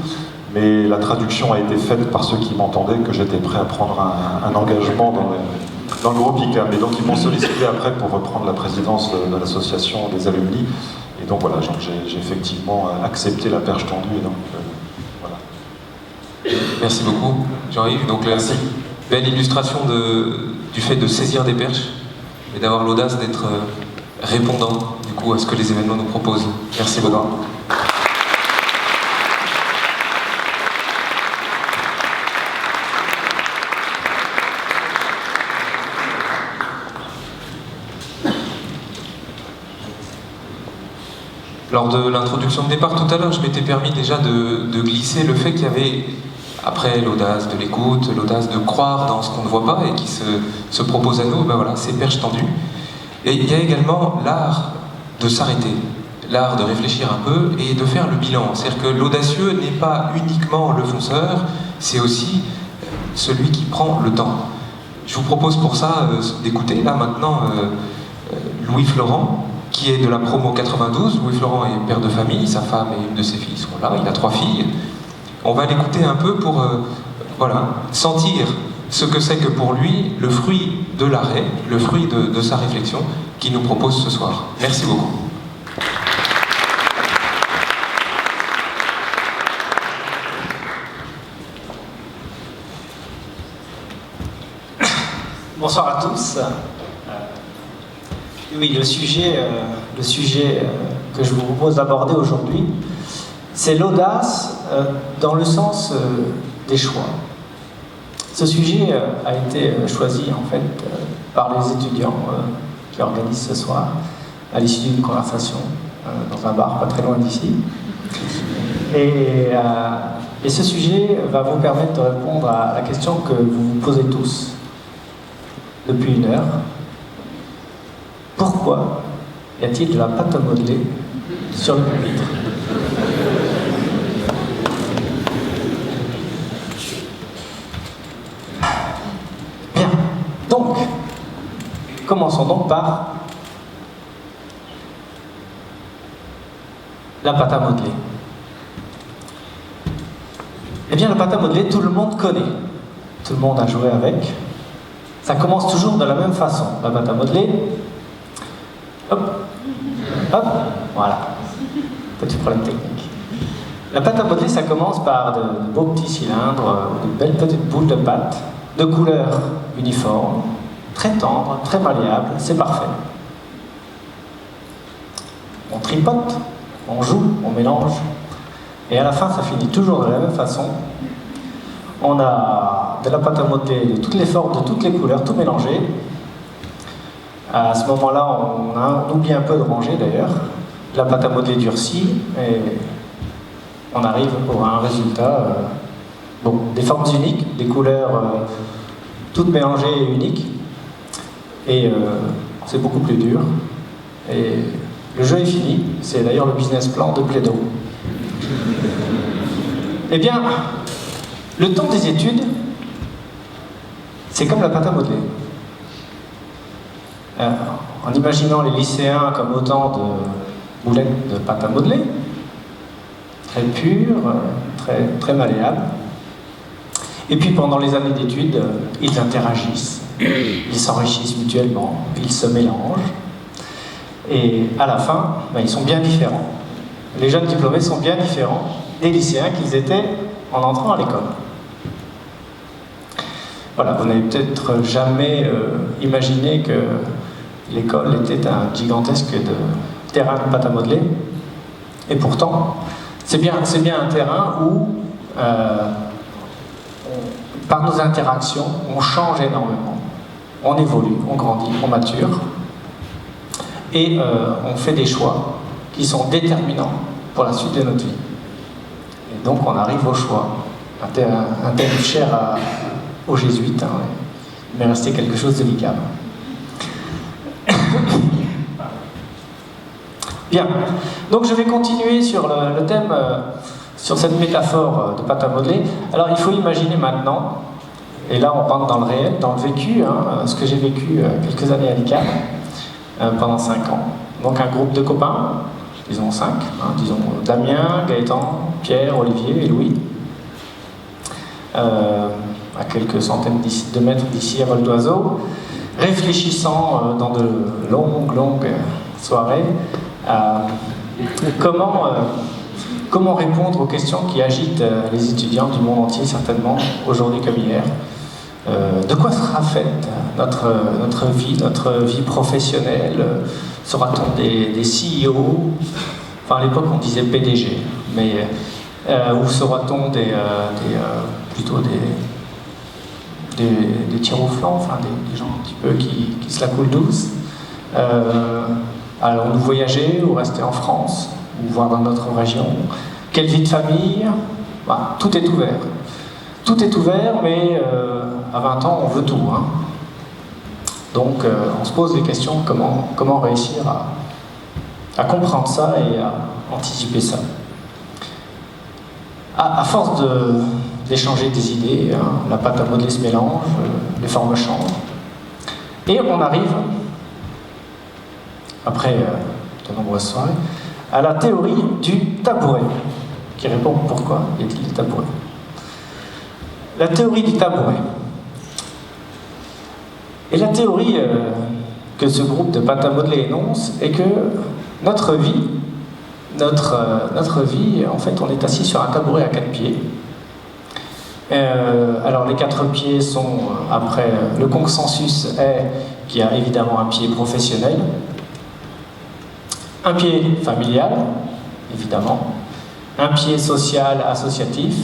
Mais la traduction a été faite par ceux qui m'entendaient que j'étais prêt à prendre un engagement dans le groupe ICAM. Et donc ils m'ont sollicité après pour reprendre la présidence de l'association des alumni. Et donc voilà, j'ai effectivement accepté la perche tendue. Et donc, voilà. Merci beaucoup, Jean-Yves. Donc là, belle illustration du fait de saisir des perches et d'avoir l'audace d'être répondant du coup à ce que les événements nous proposent. Merci beaucoup. Lors de l'introduction de départ tout à l'heure, je m'étais permis déjà de glisser le fait qu'il y avait, après l'audace de l'écoute, l'audace de croire dans ce qu'on ne voit pas et qui se propose à nous, ben voilà, ces perches tendues. Et il y a également l'art de s'arrêter, l'art de réfléchir un peu et de faire le bilan. C'est-à-dire que l'audacieux n'est pas uniquement le fonceur, c'est aussi celui qui prend le temps. Je vous propose pour ça d'écouter là maintenant Louis Florent, qui est de la promo 92. Louis Florent est père de famille, sa femme et une de ses filles sont là, il a 3 filles. On va l'écouter un peu pour voilà, sentir ce que c'est que pour lui le fruit de l'arrêt, le fruit de sa réflexion qu'il nous propose ce soir. Merci beaucoup. Bonsoir à tous. Oui, le sujet que je vous propose d'aborder aujourd'hui, c'est l'audace dans le sens des choix. Ce sujet a été choisi en fait par les étudiants qui organisent ce soir, à l'issue d'une conversation dans un bar pas très loin d'ici. Et ce sujet va vous permettre de répondre à la question que vous vous posez tous depuis une heure. Pourquoi y a-t-il de la pâte à modeler sur le pupitre? Bien. Donc, commençons donc par la pâte à modeler. Eh bien, la pâte à modeler, tout le monde connaît. Tout le monde a joué avec. Ça commence toujours de la même façon. La pâte à modeler, hop, hop, voilà. Petit problème technique. La pâte à modeler, ça commence par de beaux petits cylindres, de belles petites boules de pâte, de couleur uniforme, très tendre, très malléable, c'est parfait. On tripote, on joue, on mélange, et à la fin, ça finit toujours de la même façon. On a de la pâte à modeler de toutes les formes, de toutes les couleurs, tout mélangé. À ce moment-là, on oublie un peu de ranger d'ailleurs. La pâte à modeler durcie, et on arrive pour un résultat. Bon, des formes uniques, des couleurs toutes mélangées et uniques. Et c'est beaucoup plus dur. Et le jeu est fini. C'est d'ailleurs le business plan de Play-Doh. Eh bien, le temps des études, c'est comme la pâte à modeler. En imaginant les lycéens comme autant de boulettes de pâte à modeler, très pures, très malléables. Et puis pendant les années d'études, ils interagissent, ils s'enrichissent mutuellement, ils se mélangent. Et à la fin, ils sont bien différents. Les jeunes diplômés sont bien différents des lycéens qu'ils étaient en entrant à l'école. Voilà, vous n'avez peut-être jamais imaginé que l'école était un gigantesque terrain de pâte à modeler. Et pourtant, c'est bien un terrain où, par nos interactions, on change énormément. On évolue, on grandit, on mature. Et on fait des choix qui sont déterminants pour la suite de notre vie. Et donc on arrive au choix. Un thème cher aux jésuites. Hein, il m'est resté quelque chose de délicat. Bien, donc je vais continuer sur le thème, sur cette métaphore de pâte à modeler. Alors il faut imaginer maintenant, et là on rentre dans le réel, dans le vécu, hein, ce que j'ai vécu quelques années à l'ICAM, pendant 5 ans. Donc un groupe de copains, disons 5, hein, disons Damien, Gaëtan, Pierre, Olivier et Louis, à quelques centaines de mètres d'ici à vol d'oiseau, réfléchissant dans de longues soirées à comment répondre aux questions qui agitent les étudiants du monde entier, certainement, aujourd'hui comme hier. De quoi sera faite notre vie professionnelle? Sera-t-on des CEO? Enfin, à l'époque, on disait PDG, mais ou sera-t-on plutôt des tirs au flanc, enfin des gens un petit peu qui se la coulent douce? Allons-nous voyager ou rester en France, ou voir dans notre région? Quelle vie de famille? Bah, tout est ouvert. Tout est ouvert, mais à 20 ans, on veut tout. Hein. Donc, on se pose des questions, comment réussir à comprendre ça et à anticiper ça. À force d'échanger des idées, hein, la pâte à modeler se mélange, les formes changent. Et on arrive, après de nombreuses soirées, à la théorie du tabouret, qui répond pourquoi y a-t-il des tabourets. La théorie du tabouret. Et la théorie que ce groupe de pâte à modeler énonce est que notre vie, en fait, on est assis sur un tabouret à 4 pieds. Alors les 4 pieds sont, après, le consensus est qu'il y a évidemment un pied professionnel, un pied familial, évidemment, un pied social, associatif,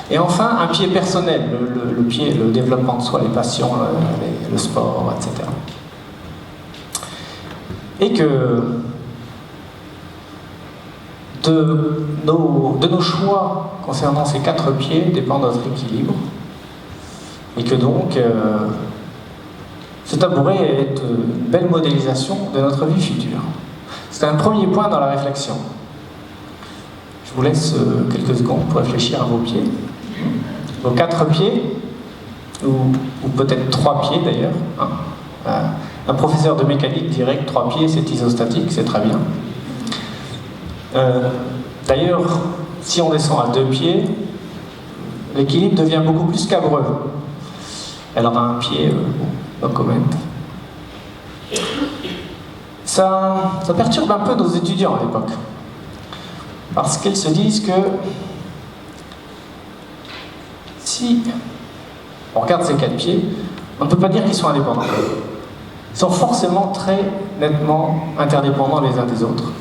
et enfin un pied personnel, le développement de soi, les passions, le sport, etc. Et que de nos choix concernant ces 4 pieds dépend notre équilibre, et que donc ce tabouret est une belle modélisation de notre vie future. C'est un premier point dans la réflexion. Je vous laisse quelques secondes pour réfléchir à vos pieds. Vos 4 pieds, ou peut-être 3 pieds d'ailleurs. Hein. Un professeur de mécanique dirait que 3 pieds c'est isostatique, c'est très bien. D'ailleurs, si on descend à 2 pieds, l'équilibre devient beaucoup plus scabreux. Alors un pied, no comment. Ça perturbe un peu nos étudiants à l'époque. Parce qu'ils se disent que si on regarde ces 4 pieds, on ne peut pas dire qu'ils sont indépendants. Ils sont forcément très nettement interdépendants les uns des autres.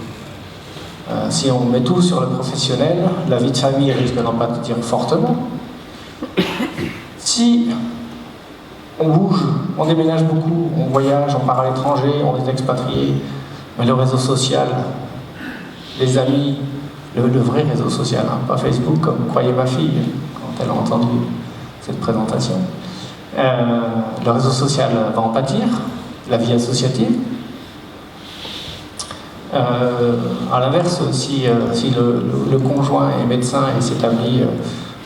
Si on met tout sur le professionnel, la vie de famille risque d'en pâtir fortement. Si on bouge, on déménage beaucoup, on voyage, on part à l'étranger, on est expatrié, mais le réseau social, les amis, le vrai réseau social, hein, pas Facebook comme croyait ma fille quand elle a entendu cette présentation. Le réseau social va en pâtir, la vie associative. À l'inverse, si le conjoint est médecin et s'établit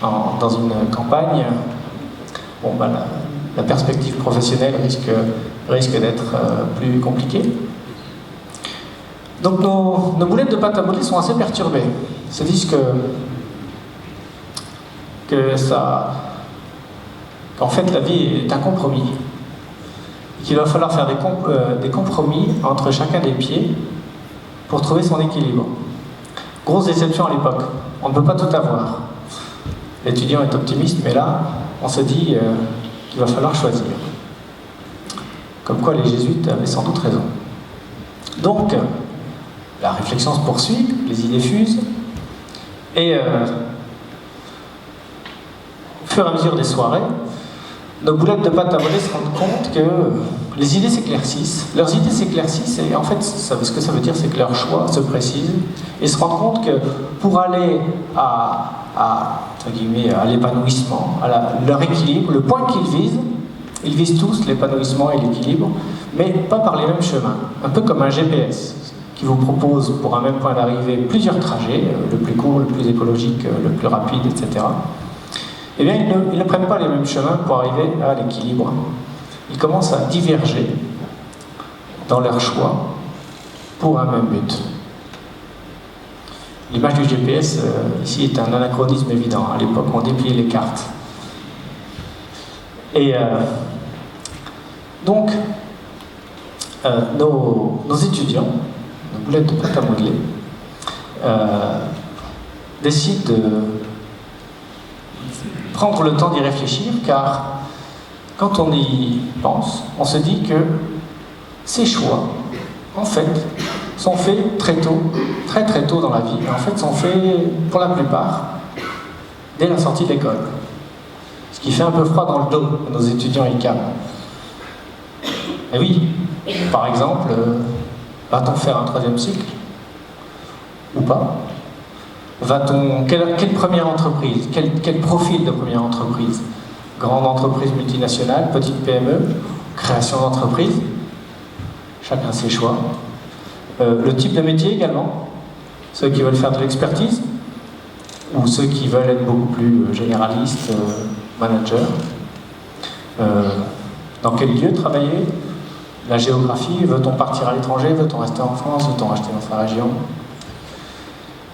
dans une campagne, bon, bah, la perspective professionnelle risque d'être plus compliquée. Donc nos boulettes de pâte à modeler sont assez perturbées. Ils se disent qu'en fait la vie est un compromis. Qu'il va falloir faire des compromis entre chacun des pieds pour trouver son équilibre. Grosse déception à l'époque. On ne peut pas tout avoir. L'étudiant est optimiste, mais là, on se dit qu'il va falloir choisir. Comme quoi les jésuites avaient sans doute raison. Donc, la réflexion se poursuit, les idées fusent, et au fur et à mesure des soirées, nos boulettes de pâte à modeler se rendent compte que les idées s'éclaircissent, leurs idées s'éclaircissent, et en fait, ce que ça veut dire, c'est que leur choix se précise, et se rendent compte que pour aller entre guillemets, à l'épanouissement, à leur équilibre, le point qu'ils ils visent tous l'épanouissement et l'équilibre, mais pas par les mêmes chemins, un peu comme un GPS qui vous propose pour un même point d'arrivée plusieurs trajets, le plus court, le plus écologique, le plus rapide, etc. Eh bien, ils ne prennent pas les mêmes chemins pour arriver à l'équilibre. Ils commencent à diverger dans leur choix pour un même but. L'image du GPS, ici, est un anachronisme évident. À l'époque, on dépliait les cartes. Et donc, nos étudiants, nos boulettes de pâte à modeler, décident de prendre le temps d'y réfléchir, car quand on y pense, on se dit que ces choix, en fait, sont faits très tôt, très très tôt dans la vie, et en fait sont faits, pour la plupart, dès la sortie de l'école. Ce qui fait un peu froid dans le dos à nos étudiants ICAM. Et oui, par exemple, va-t-on faire un 3e cycle? Ou pas? Quelle première entreprise? Quel profil de première entreprise? Grande entreprise multinationale, petite PME, création d'entreprise? Chacun ses choix. Le type de métier également. Ceux qui veulent faire de l'expertise, ou ceux qui veulent être beaucoup plus généralistes, managers. Dans quel lieu travailler? La géographie, veut-on partir à l'étranger? Veut-on rester en France? Veut-on rester dans sa région?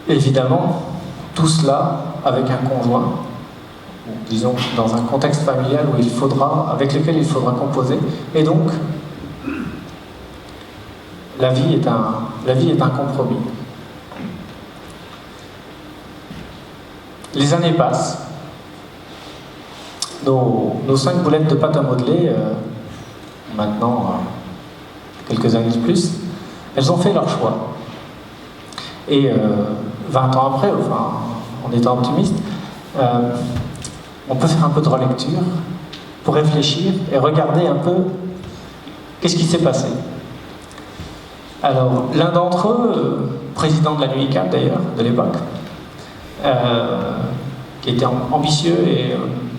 Évidemment, tout cela avec un conjoint, ou disons dans un contexte familial avec lequel il faudra composer. Et donc, la vie est un compromis. Les années passent. Nos 5 boulettes de pâte à modeler, maintenant quelques années de plus, elles ont fait leur choix. Et 20 ans après, enfin, en étant optimiste, on peut faire un peu de relecture pour réfléchir et regarder un peu qu'est-ce qui s'est passé. Alors, l'un d'entre eux, président de la NUICAM d'ailleurs, de l'époque, qui était ambitieux et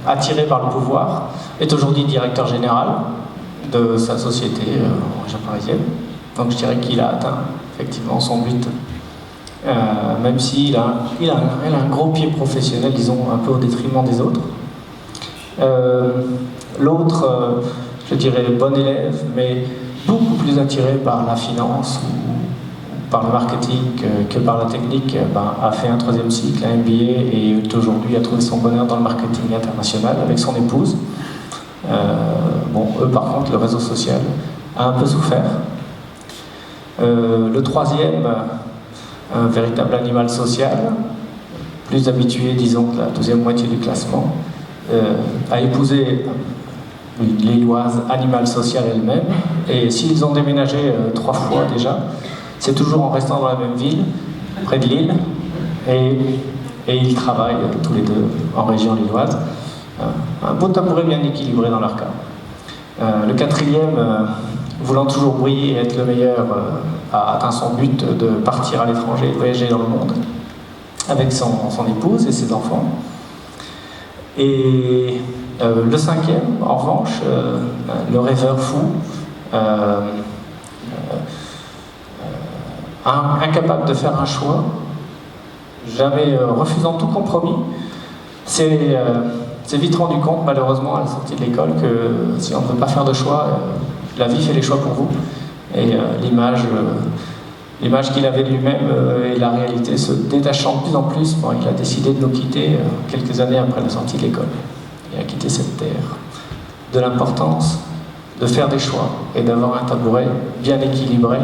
attiré par le pouvoir, est aujourd'hui directeur général de sa société en région parisienne. Donc je dirais qu'il a atteint effectivement son but, même s'il a un gros pied professionnel, disons, un peu au détriment des autres. L'autre, je dirais, bon élève, mais beaucoup plus attiré par la finance ou par le marketing que par la technique, a fait un 3e cycle, un MBA, et aujourd'hui a trouvé son bonheur dans le marketing international avec son épouse. Eux par contre, le réseau social a un peu souffert. Le 3e, un véritable animal social, plus habitué, disons, de la 2e moitié du classement, a épousé une Lilloise animale sociale elle-même, et s'ils ont déménagé 3 fois déjà, c'est toujours en restant dans la même ville, près de Lille, et ils travaillent tous les deux en région lilloise. Un beau tabouret bien équilibré dans leur cas. Le 4e, voulant toujours briller et être le meilleur, a atteint son but de partir à l'étranger, de voyager dans le monde, avec son épouse et ses enfants. Et le 5e, en revanche, le rêveur fou, incapable de faire un choix, jamais refusant tout compromis, s'est vite rendu compte, malheureusement, à la sortie de l'école, que si on ne veut pas faire de choix, la vie fait les choix pour vous. Et l'image qu'il avait de lui-même et la réalité se détachant de plus en plus, il a décidé de nous quitter quelques années après la sortie de l'école. Il a quitté cette terre. De l'importance de faire des choix et d'avoir un tabouret bien équilibré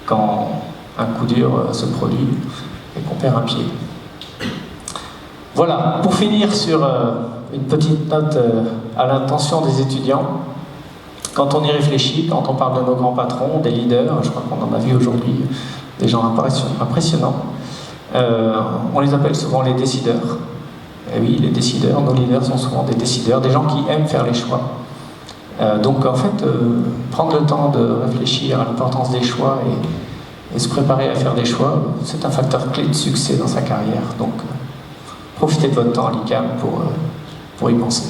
quand un coup dur se produit et qu'on perd un pied. Voilà, pour finir sur une petite note à l'intention des étudiants, quand on y réfléchit, quand on parle de nos grands patrons, des leaders, je crois qu'on en a vu aujourd'hui des gens impressionnants, on les appelle souvent les décideurs. Et oui, les décideurs, nos leaders sont souvent des décideurs, des gens qui aiment faire les choix. Donc en fait, prendre le temps de réfléchir à l'importance des choix et se préparer à faire des choix, c'est un facteur clé de succès dans sa carrière. Donc profitez de votre temps à l'ICAM pour y penser.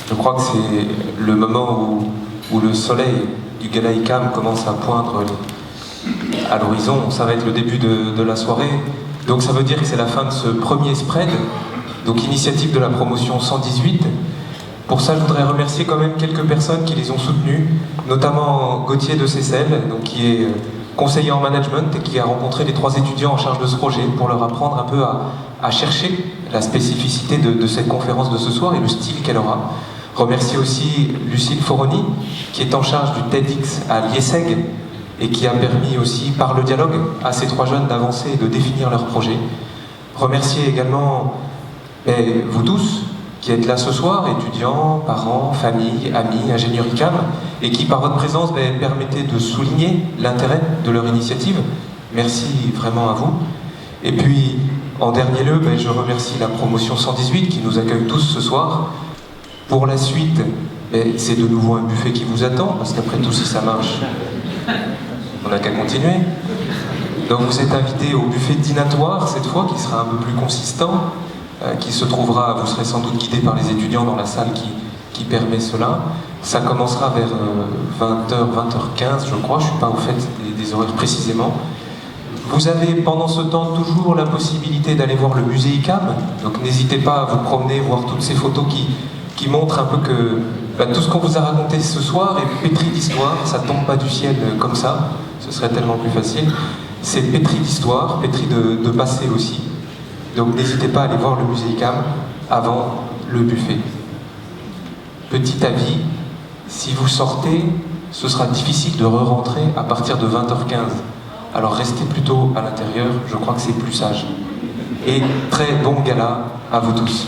Je crois que c'est le moment où le soleil du Gala ICAM commence à poindre à l'horizon. Ça va être le début de la soirée. Donc ça veut dire que c'est la fin de ce premier spread, donc initiative de la promotion 118. Pour ça, je voudrais remercier quand même quelques personnes qui les ont soutenus, notamment Gauthier de Cécel, donc qui est conseiller en management et qui a rencontré les 3 étudiants en charge de ce projet pour leur apprendre un peu à chercher la spécificité de cette conférence de ce soir et le style qu'elle aura. Remercier aussi Lucille Foroni, qui est en charge du TEDx à Liesseg et qui a permis aussi, par le dialogue, à ces 3 jeunes d'avancer et de définir leur projet. Remercier également vous tous qui êtes là ce soir, étudiants, parents, familles, amis, ingénieurs ICAM, et qui par votre présence permettez de souligner l'intérêt de leur initiative. Merci vraiment à vous. Et puis, en dernier lieu, je remercie la promotion 118 qui nous accueille tous ce soir. Pour la suite, c'est de nouveau un buffet qui vous attend, parce qu'après tout, si ça marche, on n'a qu'à continuer. Donc vous êtes invités au buffet dînatoire, cette fois, qui sera un peu plus consistant, qui se trouvera, vous serez sans doute guidés par les étudiants dans la salle qui permet cela. Ça commencera vers 20h, 20h15, je crois, je ne suis pas au fait des horaires précisément. Vous avez pendant ce temps toujours la possibilité d'aller voir le musée ICAM, donc n'hésitez pas à vous promener, voir toutes ces photos qui montrent un peu que tout ce qu'on vous a raconté ce soir est pétri d'histoire, ça tombe pas du ciel comme ça, ce serait tellement plus facile. C'est pétri d'histoire, pétri de passé aussi. Donc n'hésitez pas à aller voir le musée ICAM avant le buffet. Petit avis, si vous sortez, ce sera difficile de re-rentrer à partir de 20h15. Alors restez plutôt à l'intérieur, je crois que c'est plus sage. Et très bon gala à vous tous.